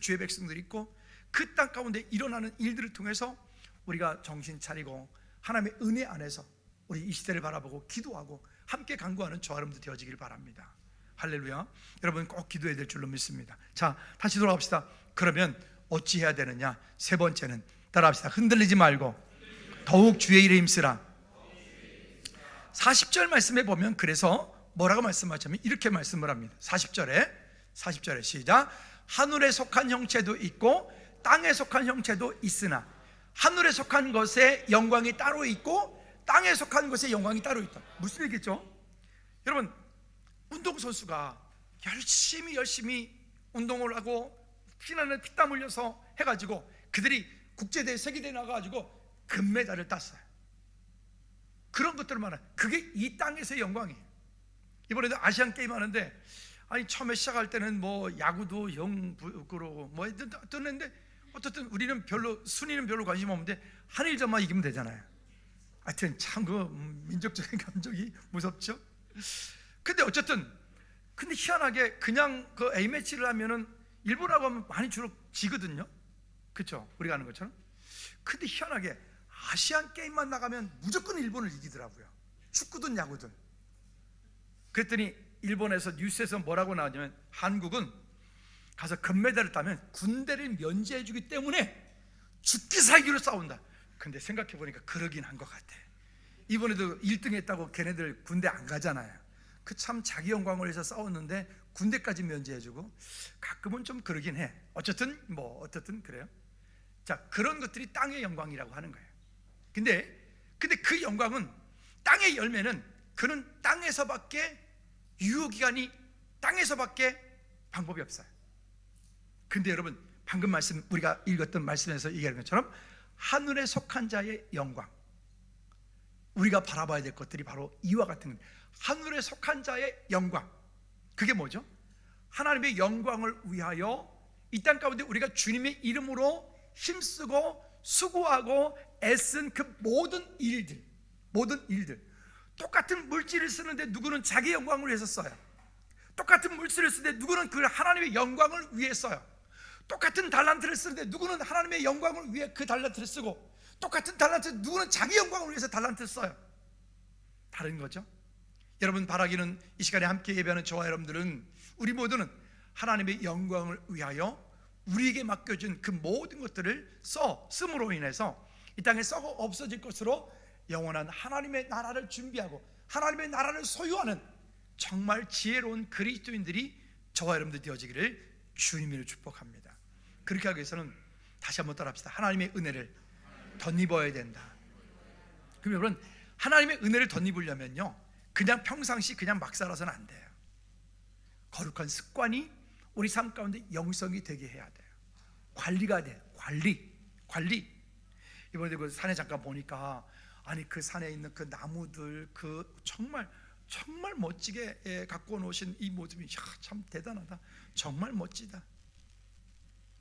주의 백성들이 있고 그 땅 가운데 일어나는 일들을 통해서 우리가 정신 차리고 하나님의 은혜 안에서 우리 이 시대를 바라보고 기도하고 함께 간구하는 저와 여러분들 되어지길 바랍니다. 할렐루야. 여러분 꼭 기도해야 될 줄로 믿습니다. 자, 다시 돌아갑시다. 그러면 어찌 해야 되느냐? 세 번째는 따라합시다. 흔들리지 말고 더욱 주의 일에 힘쓰라. 40절 말씀에 보면 그래서 뭐라고 말씀하냐면 이렇게 말씀을 합니다. 40절에 시작. 하늘에 속한 형체도 있고 땅에 속한 형체도 있으나 하늘에 속한 것의 영광이 따로 있고 땅에 속한 것의 영광이 따로 있다. 무슨 얘기죠? 여러분 운동선수가 열심히 운동을 하고 피나는 피땀 흘려서 해가지고 그들이 국제대회 세계대회 나가가지고 금메달을 땄어요. 그런 것들을 말해. 그게 이 땅에서의 영광이에요. 이번에도 아시안 게임 하는데, 아니 처음에 시작할 때는 뭐 야구도 영구로 뭐 했는데 어쨌든 우리는 별로 순위는 별로 관심 없는데 한일전만 이기면 되잖아요. 하여튼 참 그 민족적인 감정이 무섭죠. 근데 어쨌든 근데 희한하게 그냥 그 A매치를 하면은 일본하고 하면 많이 주로 지거든요. 그렇죠? 우리가 아는 것처럼. 근데 희한하게 아시안 게임만 나가면 무조건 일본을 이기더라고요. 축구든 야구든. 그랬더니 일본에서 뉴스에서 뭐라고 나왔냐면 한국은 가서 금메달을 따면 군대를 면제해 주기 때문에 죽기 살기로 싸운다. 근데 생각해 보니까 그러긴 한 것 같아. 이번에도 1등 했다고 걔네들 군대 안 가잖아요. 그 참 자기 영광을 위해서 싸웠는데 군대까지 면제해 주고 가끔은 좀 그러긴 해. 어쨌든 그래요. 자, 그런 것들이 땅의 영광이라고 하는 거예요. 근데 그 영광은 땅의 열매는 그는 땅에서밖에 유효기간이 땅에서밖에 방법이 없어요. 근데 여러분 방금 말씀 우리가 읽었던 말씀에서 얘기하는 것처럼 하늘에 속한 자의 영광, 우리가 바라봐야 될 것들이 바로 이와 같은 겁니다. 하늘에 속한 자의 영광, 그게 뭐죠? 하나님의 영광을 위하여 이 땅 가운데 우리가 주님의 이름으로 힘쓰고 수고하고 애쓴 그 모든 일들, 똑같은 물질을 쓰는데 누구는 자기 영광을 위해서 써요. 똑같은 물질을 쓰는데 누구는 그 하나님의 영광을 위해 써요. 똑같은 달란트를 쓰는데 누구는 하나님의 영광을 위해 그 달란트를 쓰고, 똑같은 달란트 누구는 자기 영광을 위해서 달란트를 써요. 다른 거죠. 여러분 바라기는 이 시간에 함께 예배하는 저와 여러분들은 우리 모두는 하나님의 영광을 위하여 우리에게 맡겨준 그 모든 것들을 쓰므로 인해서 이 땅에 썩어 없어질 것으로 영원한 하나님의 나라를 준비하고 하나님의 나라를 소유하는 정말 지혜로운 그리스도인들이 저와 여러분들 되어지기를 주님으로 축복합니다. 그렇게 하기 위해서는 다시 한번 따라합시다. 하나님의 은혜를 덧입어야 된다. 그럼 여러분, 하나님의 은혜를 덧입으려면요, 그냥 평상시 그냥 막 살아서는 안 돼요. 거룩한 습관이 우리 삶 가운데 영성이 되게 해야 돼요. 관리가 돼요. 관리. 이번에 그 산에 잠깐 보니까, 아니 그 산에 있는 그 나무들, 그 정말 멋지게 갖고 놓으신 이 모습이 참 대단하다. 정말 멋지다.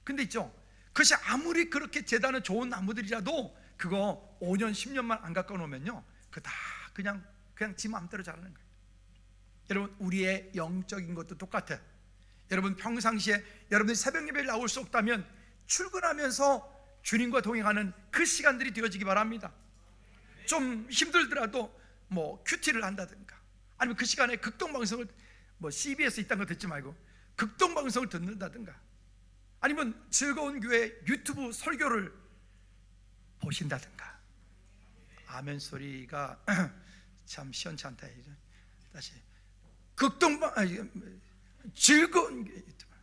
근데 있죠, 그것이 아무리 그렇게 대단한 좋은 나무들이라도 그거 5년 10년만 안 갖고 놓으면요, 그 다 그냥 지 마음대로 자라는 거예요. 여러분, 우리의 영적인 것도 똑같아요. 여러분, 평상시에 여러분들이 새벽 예배를 나올 수 없다면 출근하면서 주님과 동행하는 그 시간들이 되어지기 바랍니다. 좀 힘들더라도 뭐 큐티를 한다든가, 아니면 그 시간에 극동방송을 뭐 CBS 있다는 거 듣지 말고 극동방송을 듣는다든가, 아니면 즐거운 교회 유튜브 설교를 보신다든가. 아멘 소리가 참 시원치 않다. 다시 즐거운 교회 유튜브.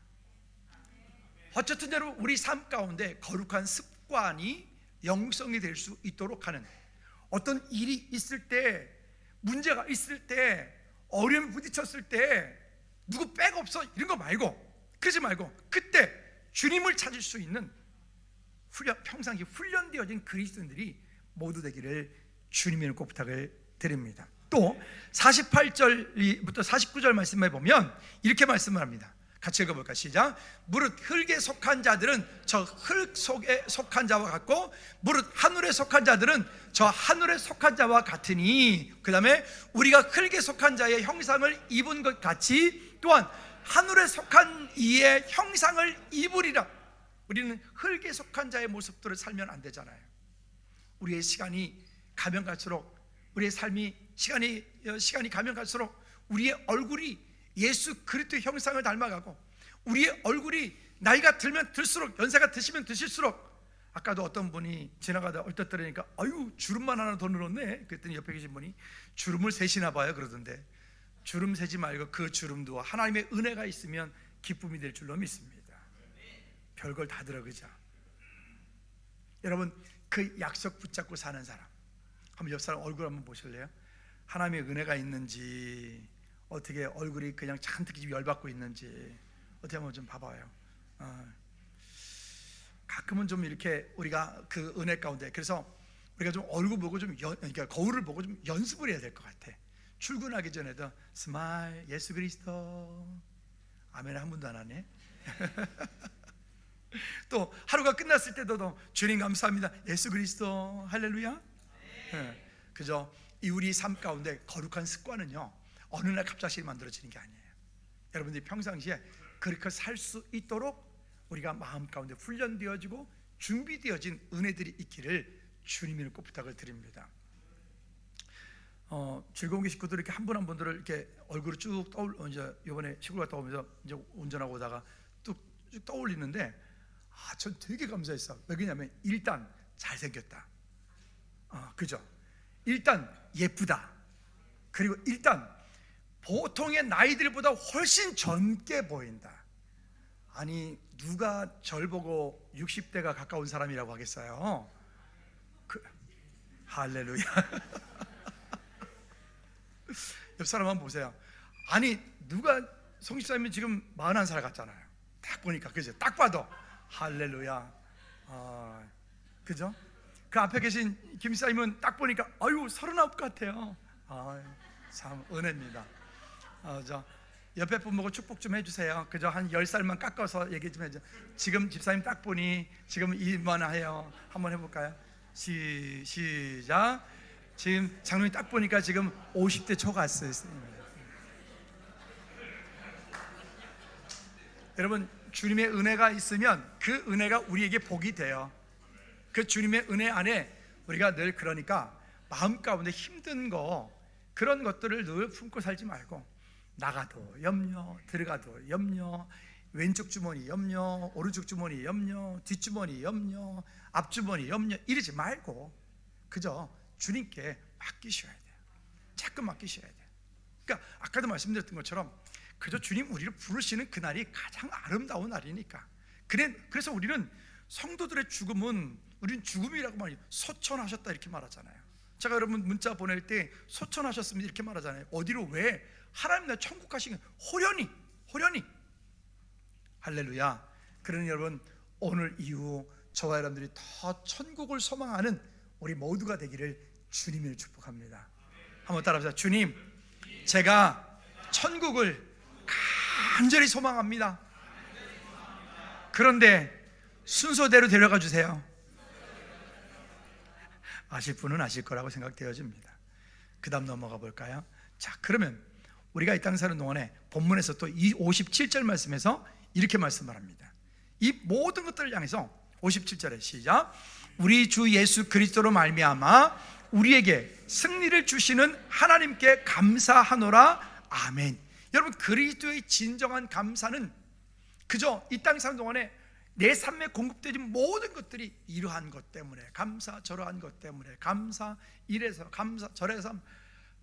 어쨌든 여러분, 우리 삶 가운데 거룩한 습관이 영성이 될 수 있도록 하는, 어떤 일이 있을 때, 문제가 있을 때, 어려움에 부딪혔을 때 누구 백 없어 이런 거 말고, 그러지 말고 그때 주님을 찾을 수 있는 평상시 훈련되어진 그리스도인들이 모두 되기를 주님의 꼭 부탁을 드립니다. 또 48절부터 49절 말씀에 보면 이렇게 말씀을 합니다. 같이 읽어볼까? 시작. 무릇 흙에 속한 자들은 저 흙 속에 속한 자와 같고, 무릇 하늘에 속한 자들은 저 하늘에 속한 자와 같으니, 그 다음에 우리가 흙에 속한 자의 형상을 입은 것 같이 또한 하늘에 속한 이의 형상을 입으리라. 우리는 흙에 속한 자의 모습들을 살면 안 되잖아요. 우리의 시간이 가면 갈수록, 우리의 삶이 시간이 가면 갈수록 우리의 얼굴이 예수 그리스도의 형상을 닮아가고, 우리의 얼굴이 나이가 들면 들수록, 연세가 드시면 드실수록, 아까도 어떤 분이 지나가다 얼핏 들으니까 아유 주름만 하나 더 늘었네 그랬더니 옆에 계신 분이 주름을 세시나 봐요 그러던데, 주름 세지 말고 그 주름도 하나님의 은혜가 있으면 기쁨이 될 줄로 믿습니다. 별걸 다 들어. 그죠? 여러분, 그 약속 붙잡고 사는 사람, 한번 옆 사람 얼굴 한번 보실래요? 하나님의 은혜가 있는지, 어떻게 얼굴이 그냥 잔뜩 열받고 있는지 어떻게 한번 좀 봐봐요. 가끔은 좀 이렇게 우리가 그 은혜 가운데, 그래서 우리가 좀 얼굴 보고 그러니까 거울을 보고 좀 연습을 해야 될 것 같아. 출근하기 전에도 스마일 예수 그리스도, 아멘 한 분도 안 하네. 또 하루가 끝났을 때도 주님 감사합니다 예수 그리스도 할렐루야. 네. 그죠? 이 우리 삶 가운데 거룩한 습관은요, 어느 날 갑자기 만들어지는 게 아니에요. 여러분들이 평상시에 그렇게 살 수 있도록 우리가 마음 가운데 훈련되어지고 준비되어진 은혜들이 있기를 주님의 꼭 부탁을 드립니다. 즐거운 게 식구들 이렇게 한 분 한 분들을 이렇게 얼굴을 쭉 이제 이번에 시골 갔다 오면서 이제 운전하고 오다가 쭉 떠올리는데, 전 되게 감사했어. 왜냐면 일단 잘생겼다. 그죠? 일단 예쁘다. 그리고 일단 보통의 나이들보다 훨씬 젊게 보인다. 아니 누가 절 보고 60대가 가까운 사람이라고 하겠어요? 할렐루야. 옆 사람 한번 보세요. 아니 누가 성집사님이 지금 41살 같잖아요. 딱 보니까, 그죠? 딱 봐도 할렐루야. 그죠? 그 앞에 계신 김사님은 딱 보니까 아유 39 같아요. 참 은혜입니다. 저 옆에 분 보고 축복 좀 해주세요. 그죠? 한 10살만 깎아서 얘기 좀 해줘. 지금 집사님 딱 보니 지금 이만해요. 한번 해볼까요? 시작. 지금 장로님 딱 보니까 지금 50대 초 갔어요. 여러분, 주님의 은혜가 있으면 그 은혜가 우리에게 복이 돼요. 그 주님의 은혜 안에 우리가 늘, 그러니까 마음 가운데 힘든 거, 그런 것들을 늘 품고 살지 말고, 나가도 염려, 들어가도 염려, 왼쪽 주머니 염려, 오른쪽 주머니 염려, 뒷주머니 염려, 앞주머니 염려 이러지 말고 그저 주님께 맡기셔야 돼요. 자꾸 맡기셔야 돼요. 그러니까 아까도 말씀드렸던 것처럼 그저 주님 우리를 부르시는 그날이 가장 아름다운 날이니까. 그래서 우리는 성도들의 죽음은 우리는 죽음이라고 말해요. 소천하셨다 이렇게 말하잖아요. 제가 여러분 문자 보낼 때 소천하셨습니다 이렇게 말하잖아요. 어디로? 왜? 하나님 나라 천국 가시는 호련히 할렐루야. 그러니 여러분 오늘 이후 저와 여러분들이 더 천국을 소망하는 우리 모두가 되기를 주님을 축복합니다. 한번 따라합시다. 주님, 제가 천국을 간절히 소망합니다. 그런데 순서대로 데려가 주세요. 아실 분은 아실 거라고 생각되어집니다. 그 다음 넘어가 볼까요? 자, 그러면 우리가 이 땅 사는 동안에 본문에서 또 이 57절 말씀에서 이렇게 말씀을 합니다. 이 모든 것들을 향해서 57절에 시작. 우리 주 예수 그리스도로 말미암아 우리에게 승리를 주시는 하나님께 감사하노라. 아멘. 여러분, 그리스도의 진정한 감사는 그저 이 땅 사는 동안에 내 삶에 공급되는 모든 것들이 이러한 것 때문에 감사, 저러한 것 때문에 감사, 이래서 감사, 저래서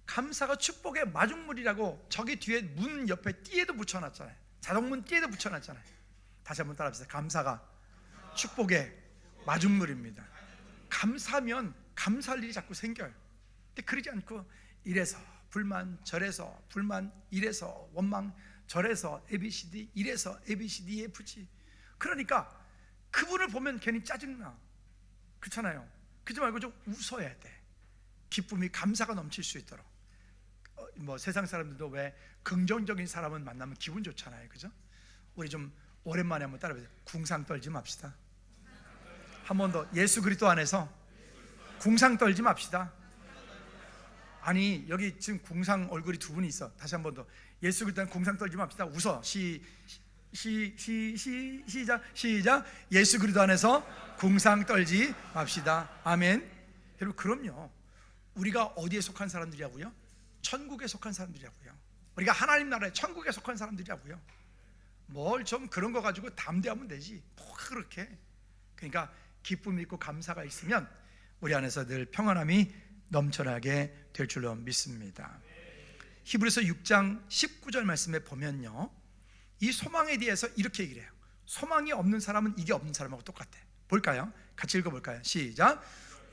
감사가 축복의 마중물이라고 저기 뒤에 문 옆에 띠에도 붙여놨잖아요. 자동문 띠에도 붙여놨잖아요. 다시 한번 따라합시다. 감사가 축복의 마중물입니다. 감사하면 감사할 일이 자꾸 생겨요. 근데 그러지 않고 이래서 불만, 저래서 불만, 이래서 원망, 저래서 ABCD, 이래서 ABCD, EFG. 그러니까 그분을 보면 괜히 짜증나. 그렇잖아요. 그러지 말고 좀 웃어야 돼. 기쁨이, 감사가 넘칠 수 있도록. 뭐 세상 사람들도 왜 긍정적인 사람을 만나면 기분 좋잖아요. 그죠? 우리 좀 오랜만에 한번 따라해보세요. 궁상 떨지 맙시다. 한 번 더. 예수 그리스도 안에서 궁상 떨지 맙시다. 아니 여기 지금 궁상 얼굴이 두 분이 있어. 다시 한 번 더. 예수 그리스도 안에 궁상 떨지 맙시다. 웃어. 시작. 예수 그리스도 안에서 궁상 떨지 맙시다. 아멘. 여러분, 그럼요. 우리가 어디에 속한 사람들이라고요? 천국에 속한 사람들이라고요. 우리가 하나님 나라에 천국에 속한 사람들이라고요. 뭘 좀 그런 거 가지고 담대하면 되지. 뭐 그렇게. 그러니까 기쁨이 있고 감사가 있으면 우리 안에서 늘 평안함이 넘쳐나게 될 줄로 믿습니다. 히브리서 6장 19절 말씀에 보면요, 이 소망에 대해서 이렇게 얘기를 해요. 소망이 없는 사람은 이게 없는 사람하고 똑같아. 볼까요? 같이 읽어볼까요? 시작.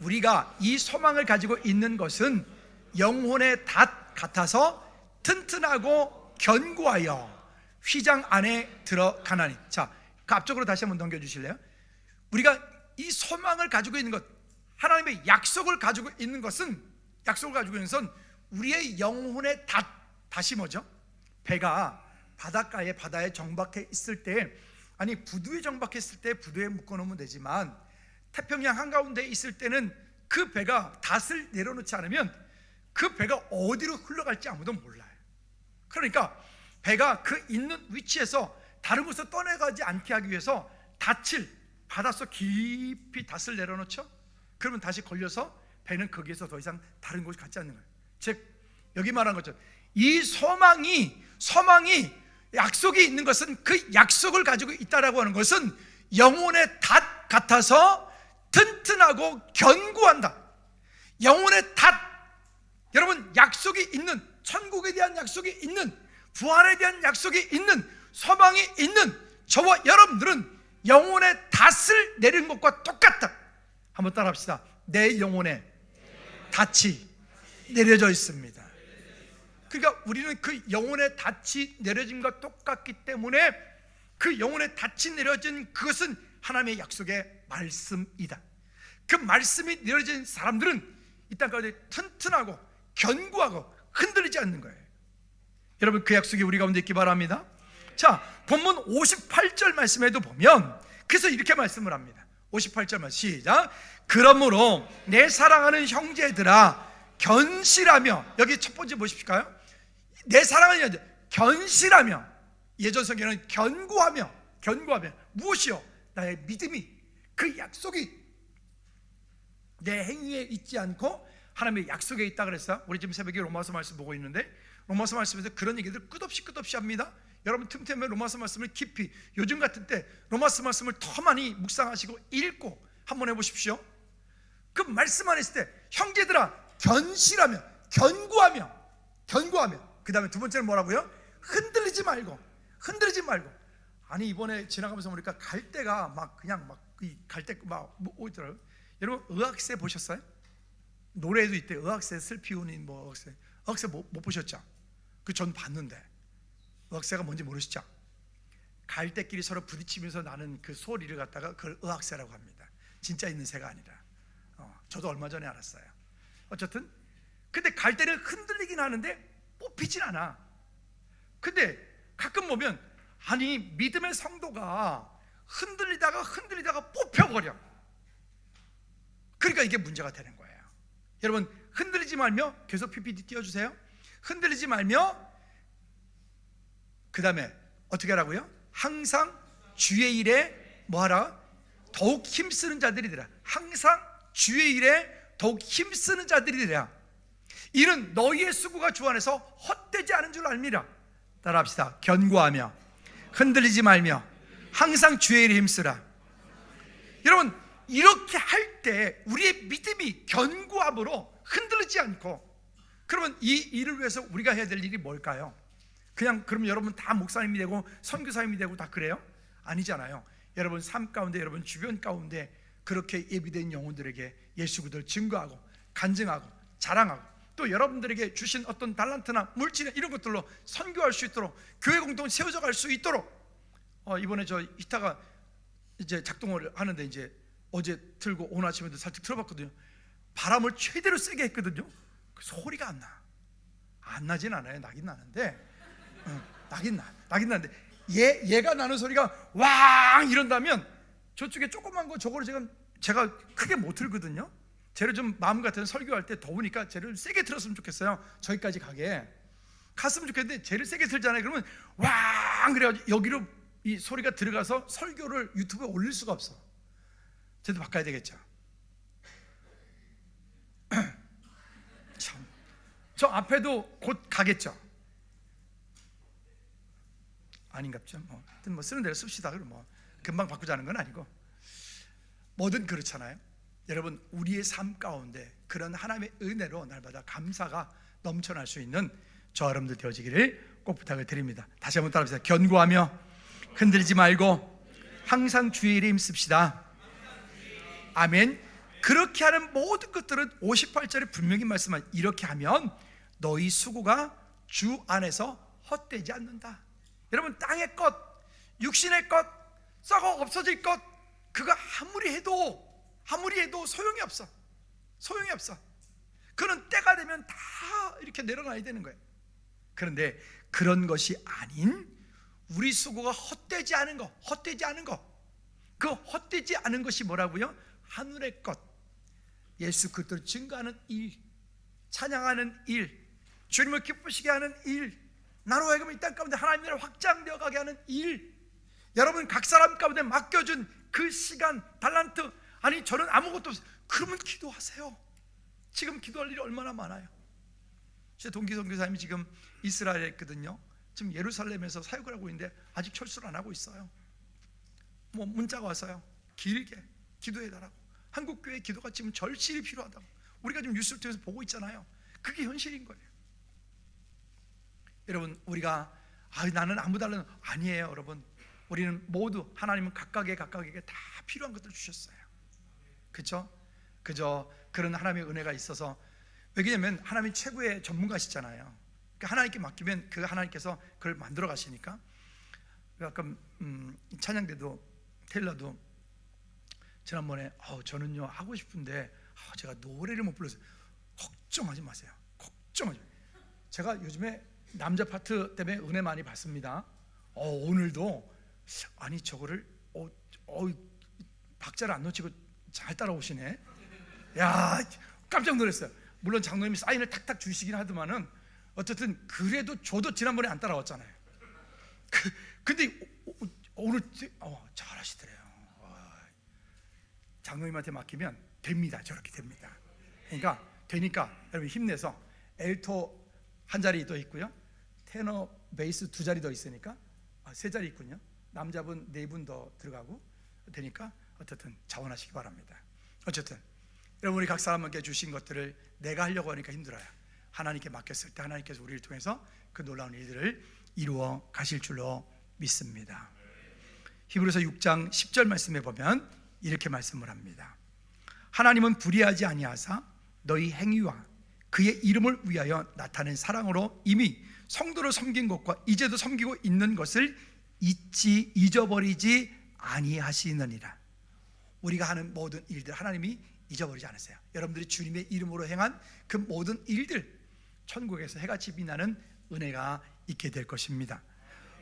우리가 이 소망을 가지고 있는 것은 영혼의 닷 같아서 튼튼하고 견고하여 휘장 안에 들어가나니. 자, 그 앞쪽으로 다시 한번 넘겨주실래요? 우리가 이 소망을 가지고 있는 것, 하나님의 약속을 가지고 있는 것은, 약속을 가지고 있는 것은 우리의 영혼의 닷이 뭐죠? 배가 바다에 정박해 있을 때, 아니 부두에 정박했을 때 부두에 묶어놓으면 되지만 태평양 한가운데 있을 때는 그 배가 닷을 내려놓지 않으면 그 배가 어디로 흘러갈지 아무도 몰라요. 그러니까 배가 그 있는 위치에서 다른 곳으로 떠나가지 않게 하기 위해서 바닷속 깊이 닷을 내려놓죠. 그러면 다시 걸려서 배는 거기에서 더 이상 다른 곳에 가지 않는 거예요. 즉 여기 말한 것처럼 이 소망이 약속이 있는 것은 그 약속을 가지고 있다라고 하는 것은 영혼의 닷 같아서 튼튼하고 견고한다. 영혼의 닷. 여러분, 약속이 있는, 천국에 대한 약속이 있는, 부활에 대한 약속이 있는, 소망이 있는 저와 여러분들은 영혼의 닷을 내린 것과 똑같다. 한번 따라합시다. 내 영혼에 닷이 내려져 있습니다. 그러니까 우리는 그 영혼의 닷이 내려짐과 똑같기 때문에 그 영혼의 닷이 내려진 그것은 하나님의 약속의 말씀이다. 그 말씀이 내려진 사람들은 이 땅 가운데 튼튼하고 견고하고 흔들리지 않는 거예요. 여러분, 그 약속이 우리 가운데 있기 바랍니다. 자, 본문 58절 말씀에도 보면 그래서 이렇게 말씀을 합니다. 58절 말씀 시작. 그러므로 내 사랑하는 형제들아 견실하며, 여기 첫 번째 보십시오까요? 내 사랑하는 형제, 견실하며, 예전 성경에는 견고하며 무엇이요? 나의 믿음이, 그 약속이 내 행위에 있지 않고 하나님의 약속에 있다 그랬어요. 우리 지금 새벽에 로마서 말씀 보고 있는데 로마서 말씀에서 그런 얘기들 끝없이 합니다. 여러분 틈틈이 로마서 말씀을 깊이, 요즘 같은 때 로마서 말씀을 더 많이 묵상하시고 읽고 한번 해보십시오. 그 말씀 안에 있을 때 형제들아 견실하며 견고하며 그 다음에 두 번째는 뭐라고요? 흔들리지 말고. 아니 이번에 지나가면서 보니까 갈대가 막 그냥 막 갈대 막 오더라고요. 여러분 의학세 보셨어요? 노래도 있대. 의학세 슬피우니 뭐 의학세 못 보셨죠? 그 전 봤는데 의학세가 뭔지 모르시죠? 갈대끼리 서로 부딪히면서 나는 그 소리를 갖다가 그걸 의학세라고 합니다. 진짜 있는 새가 아니라. 저도 얼마 전에 알았어요. 어쨌든 근데 갈대는 흔들리긴 하는데 뽑히진 않아. 근데 가끔 보면 아니 믿음의 성도가 흔들리다가 뽑혀버려. 그러니까 이게 문제가 되는 거예요. 여러분 흔들리지 말며, 계속 PPT 띄워주세요. 흔들리지 말며, 그 다음에 어떻게 하라고요? 항상 주의 일에 뭐하라? 더욱 힘쓰는 자들이더라. 항상 주의 일에 더욱 힘쓰는 자들이더라. 이는 너희의 수고가 주 안에서 헛되지 않은 줄 알미라. 따라합시다. 견고하며 흔들리지 말며 항상 주의 일에 힘쓰라. 여러분 이렇게 할 때 우리의 믿음이 견고함으로 흔들리지 않고, 그러면 이 일을 위해서 우리가 해야 될 일이 뭘까요? 그냥 그럼 여러분 다 목사님이 되고 선교사님이 되고 다 그래요? 아니잖아요. 여러분 삶 가운데, 여러분 주변 가운데 그렇게 예비된 영혼들에게 예수 그리스도를 증거하고 간증하고 자랑하고, 또 여러분들에게 주신 어떤 달란트나 물질이나 이런 것들로 선교할 수 있도록, 교회 공동체 세워져 갈 수 있도록. 이번에 저 기타가 이제 작동을 하는데 이제 어제 틀고 오늘 아침에도 살짝 틀어봤거든요. 바람을 최대로 세게 했거든요. 그 소리가 안 나진 않아요. 나긴 나는데 나긴 나는데 얘가 나는 소리가 왕 이런다면 저쪽에 조그만 거 저거를 제가 크게 못 틀거든요. 쟤를 좀 마음 같은 설교할 때 더우니까 쟤를 세게 틀었으면 좋겠어요. 저기까지 가게 갔으면 좋겠는데 쟤를 세게 틀잖아요. 그러면 왕 그래가지고 여기로 이 소리가 들어가서 설교를 유튜브에 올릴 수가 없어. 쟤도 바꿔야 되겠죠. 참, 저 앞에도 곧 가겠죠. 아닌갑죠. 하여튼 뭐 쓰는 대로 씁시다. 그럼 뭐 금방 바꾸자는 건 아니고, 뭐든 그렇잖아요. 여러분 우리의 삶 가운데 그런 하나님의 은혜로 날마다 감사가 넘쳐날 수 있는 저 여러분들 되어지기를 꼭 부탁을 드립니다. 다시 한번 따라합시다. 견고하며 흔들리지 말고 항상 주의 일에 힘씁시다. 아멘. 그렇게 하는 모든 것들은 58절에 분명히 말씀한, 이렇게 하면 너희 수고가 주 안에서 헛되지 않는다. 여러분 땅의 것, 육신의 것, 썩어 없어질 것, 그거 아무리 해도 소용이 없어. 그는 때가 되면 다 이렇게 내려놔야 되는 거예요. 그런데 그런 것이 아닌 우리 수고가 헛되지 않은 것, 그 헛되지 않은 것이 뭐라고요? 하늘의 것, 예수 그리스도를 증거하는 일, 찬양하는 일, 주님을 기쁘시게 하는 일, 나로 하여금 이 땅 가운데 하나님 나라가 확장되어 가게 하는 일, 여러분 각 사람 가운데 맡겨준 그 시간, 달란트, 아니 저는 아무것도 없어요. 그러면 기도하세요. 지금 기도할 일이 얼마나 많아요. 제 동기 선교사님이 지금 이스라엘에 있거든요. 지금 예루살렘에서 사역을 하고 있는데 아직 철수를 안 하고 있어요. 뭐 문자가 왔어요. 길게 기도해달라고. 한국교회 기도가 지금 절실히 필요하다고. 우리가 지금 뉴스를 통해서 보고 있잖아요. 그게 현실인 거예요. 여러분 우리가 나는 아무 달라는 아니에요. 여러분 우리는 모두 하나님은 각각에게 다 필요한 것들을 주셨어요. 그렇죠? 그저 그런 하나님의 은혜가 있어서, 왜냐면 하나님이 최고의 전문가시잖아요. 그러니까 하나님께 맡기면 그 하나님께서 그걸 만들어 가시니까. 가끔 찬양대도 테일러도 지난번에 저는요 하고 싶은데 제가 노래를 못 불러서. 걱정하지 마세요. 걱정하지 마세요. 제가 요즘에 남자 파트 때문에 은혜 많이 받습니다. 오늘도 아니 저거를 박자를 안 놓치고 잘 따라오시네. 야 깜짝 놀랐어요. 물론 장로님이 사인을 탁탁 주시긴 하더만은 어쨌든 그래도 저도 지난번에 안 따라왔잖아요. 근데 오늘 잘하시더래요. 장로님한테 맡기면 됩니다. 저렇게 됩니다. 그러니까 되니까 여러분 힘내서, 엘토 한 자리 더 있고요, 테너 베이스 두 자리 더 있으니까 세 자리 있군요. 남자분 4분 더 들어가고 되니까 어쨌든 자원하시기 바랍니다. 어쨌든 여러분, 우리 각 사람에게 주신 것들을 내가 하려고 하니까 힘들어요. 하나님께 맡겼을 때 하나님께서 우리를 통해서 그 놀라운 일들을 이루어 가실 줄로 믿습니다. 히브리서 6장 10절 말씀에 보면 이렇게 말씀을 합니다. 하나님은 불의하지 아니하사 너희 행위와 그의 이름을 위하여 나타낸 사랑으로 이미 성도를 섬긴 것과 이제도 섬기고 있는 것을 잊어버리지 아니하시느니라. 우리가 하는 모든 일들 하나님이 잊어버리지 않으세요. 여러분들이 주님의 이름으로 행한 그 모든 일들, 천국에서 해같이 빛나는 은혜가 있게 될 것입니다.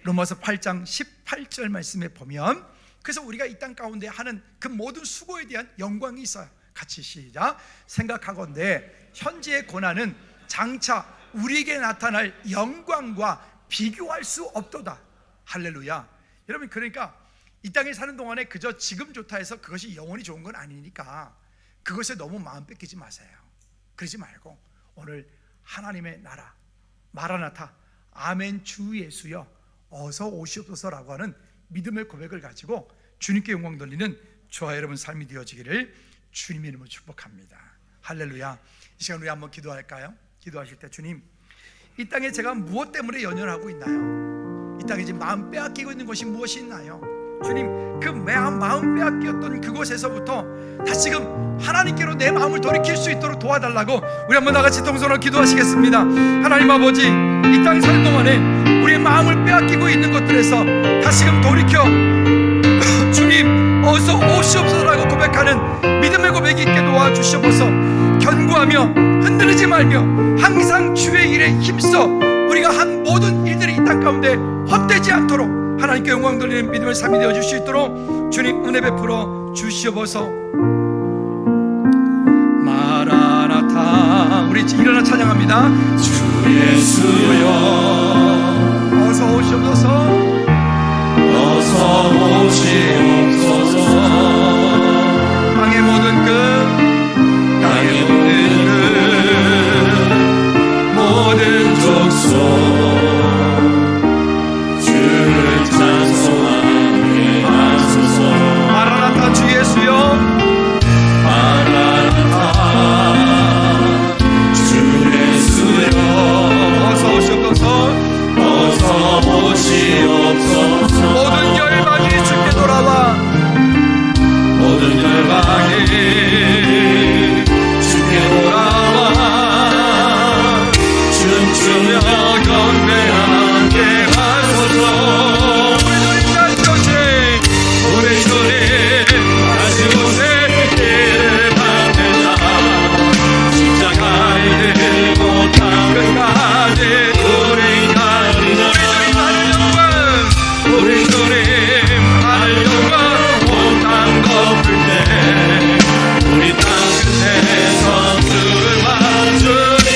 로마서 8장 18절 말씀에 보면, 그래서 우리가 이 땅 가운데 하는 그 모든 수고에 대한 영광이 있어요. 같이 시작. 생각하건대 현재의 고난은 장차 우리에게 나타날 영광과 비교할 수 없도다. 할렐루야. 여러분, 그러니까 이 땅에 사는 동안에 그저 지금 좋다 해서 그것이 영원히 좋은 건 아니니까 그것에 너무 마음 뺏기지 마세요. 그러지 말고 오늘 하나님의 나라, 마라나타, 아멘 주 예수여 어서 오시옵소서라고 하는 믿음의 고백을 가지고 주님께 영광 돌리는 저와 여러분 삶이 되어지기를 주님의 이름으로 축복합니다. 할렐루야. 이 시간 우리 한번 기도할까요? 기도하실 때, 주님, 이 땅에 제가 무엇 때문에 연연하고 있나요? 이 땅에 지금 마음 빼앗기고 있는 것이 무엇이 있나요? 주님, 그 마음 빼앗겼던 그곳에서부터 다시금 하나님께로 내 마음을 돌이킬 수 있도록 도와달라고 우리 한번 다같이 동서로 기도하시겠습니다. 하나님 아버지, 이 땅에 사는 동안에 우리의 마음을 빼앗기고 있는 것들에서 다시금 돌이켜 주님 어서 오시옵소서라고 고백하는 믿음의 고백이 있게 도와주시옵소서. 견고하며 흔들리지 말며 항상 주의 일에 힘써 우리가 한 모든 일들이 이 땅 가운데 헛되지 않도록 하나님께 영광 돌리는 믿음의 삶이 되어 주실 수 있도록 주님 은혜 베풀어 주시옵소서. 마라나타. 우리 일어나 찬양합니다. 주 예수여 어서 오시옵소서. 어서 오시옵소서. 땅의 모든 끝, 땅의 모든 족속 마라나타 주 예수여 마라나타 주 예수여 어서 오시옵소서. 어서 오시옵소서. 모든 열방이 주께 돌아와. 모든 열방이 주께 돌아와. 춤추며 경배하게 하소서. 우리 주님 다시 오세 길을 만들자. 십자가에 들고 땅끝까지 우리 가는 영광. 우리 주님 하늘 영광 온 땅 덮을 때 우리 땅끝에서 주를 맞추리.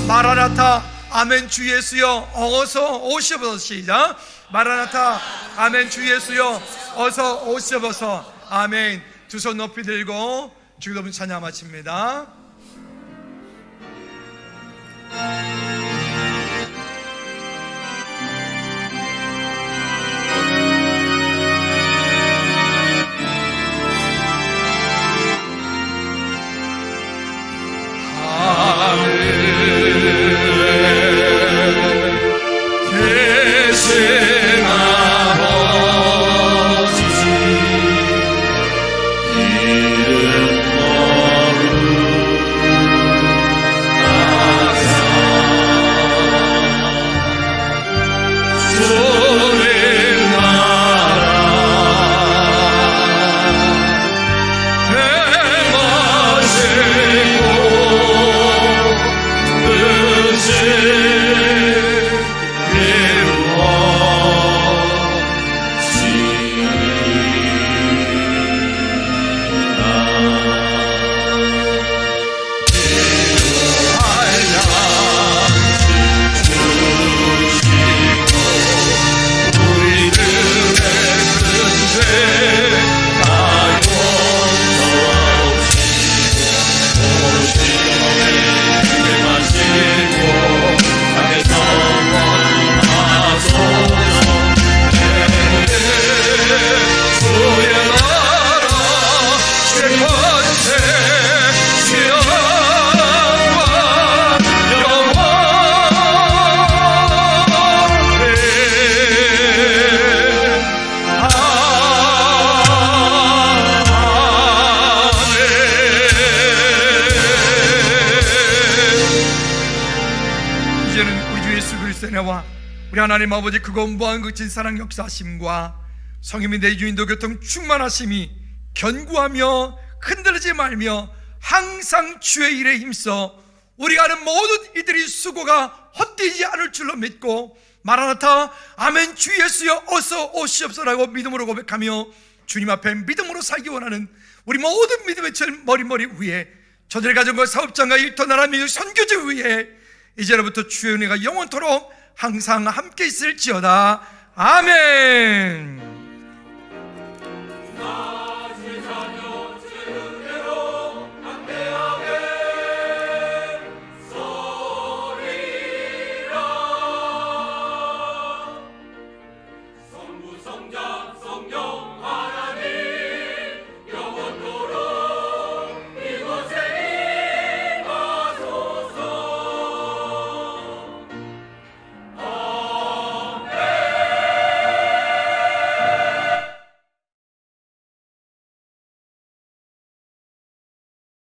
마라나타 아멘 주 예수여 어서 오시옵소서. 시작. 마라나타 아멘 주 예수여 어서 오시옵소서. 아멘. 두 손 높이 들고 주기도문 찬양 마칩니다. 계신 아버지 주 예수 그리스도의 은혜와 우리 하나님 아버지 그거 무한 그친 사랑 역사하심과 성령의 내주인도 교통 충만하심이 견고하며 흔들리지 말며 항상 주의 일에 힘써 우리가 하는 모든 이들이 수고가 헛되지 않을 줄로 믿고 마라나타 아멘 주 예수여 어서 오시옵소서라고 믿음으로 고백하며 주님 앞에 믿음으로 살기 원하는 우리 모든 믿음의 머리 위에 저들의 가정과 사업장과 일터 나라 민족 선교지 위에 이제로부터 주의 은혜가 영원토록 항상 함께 있을지어다. 아멘.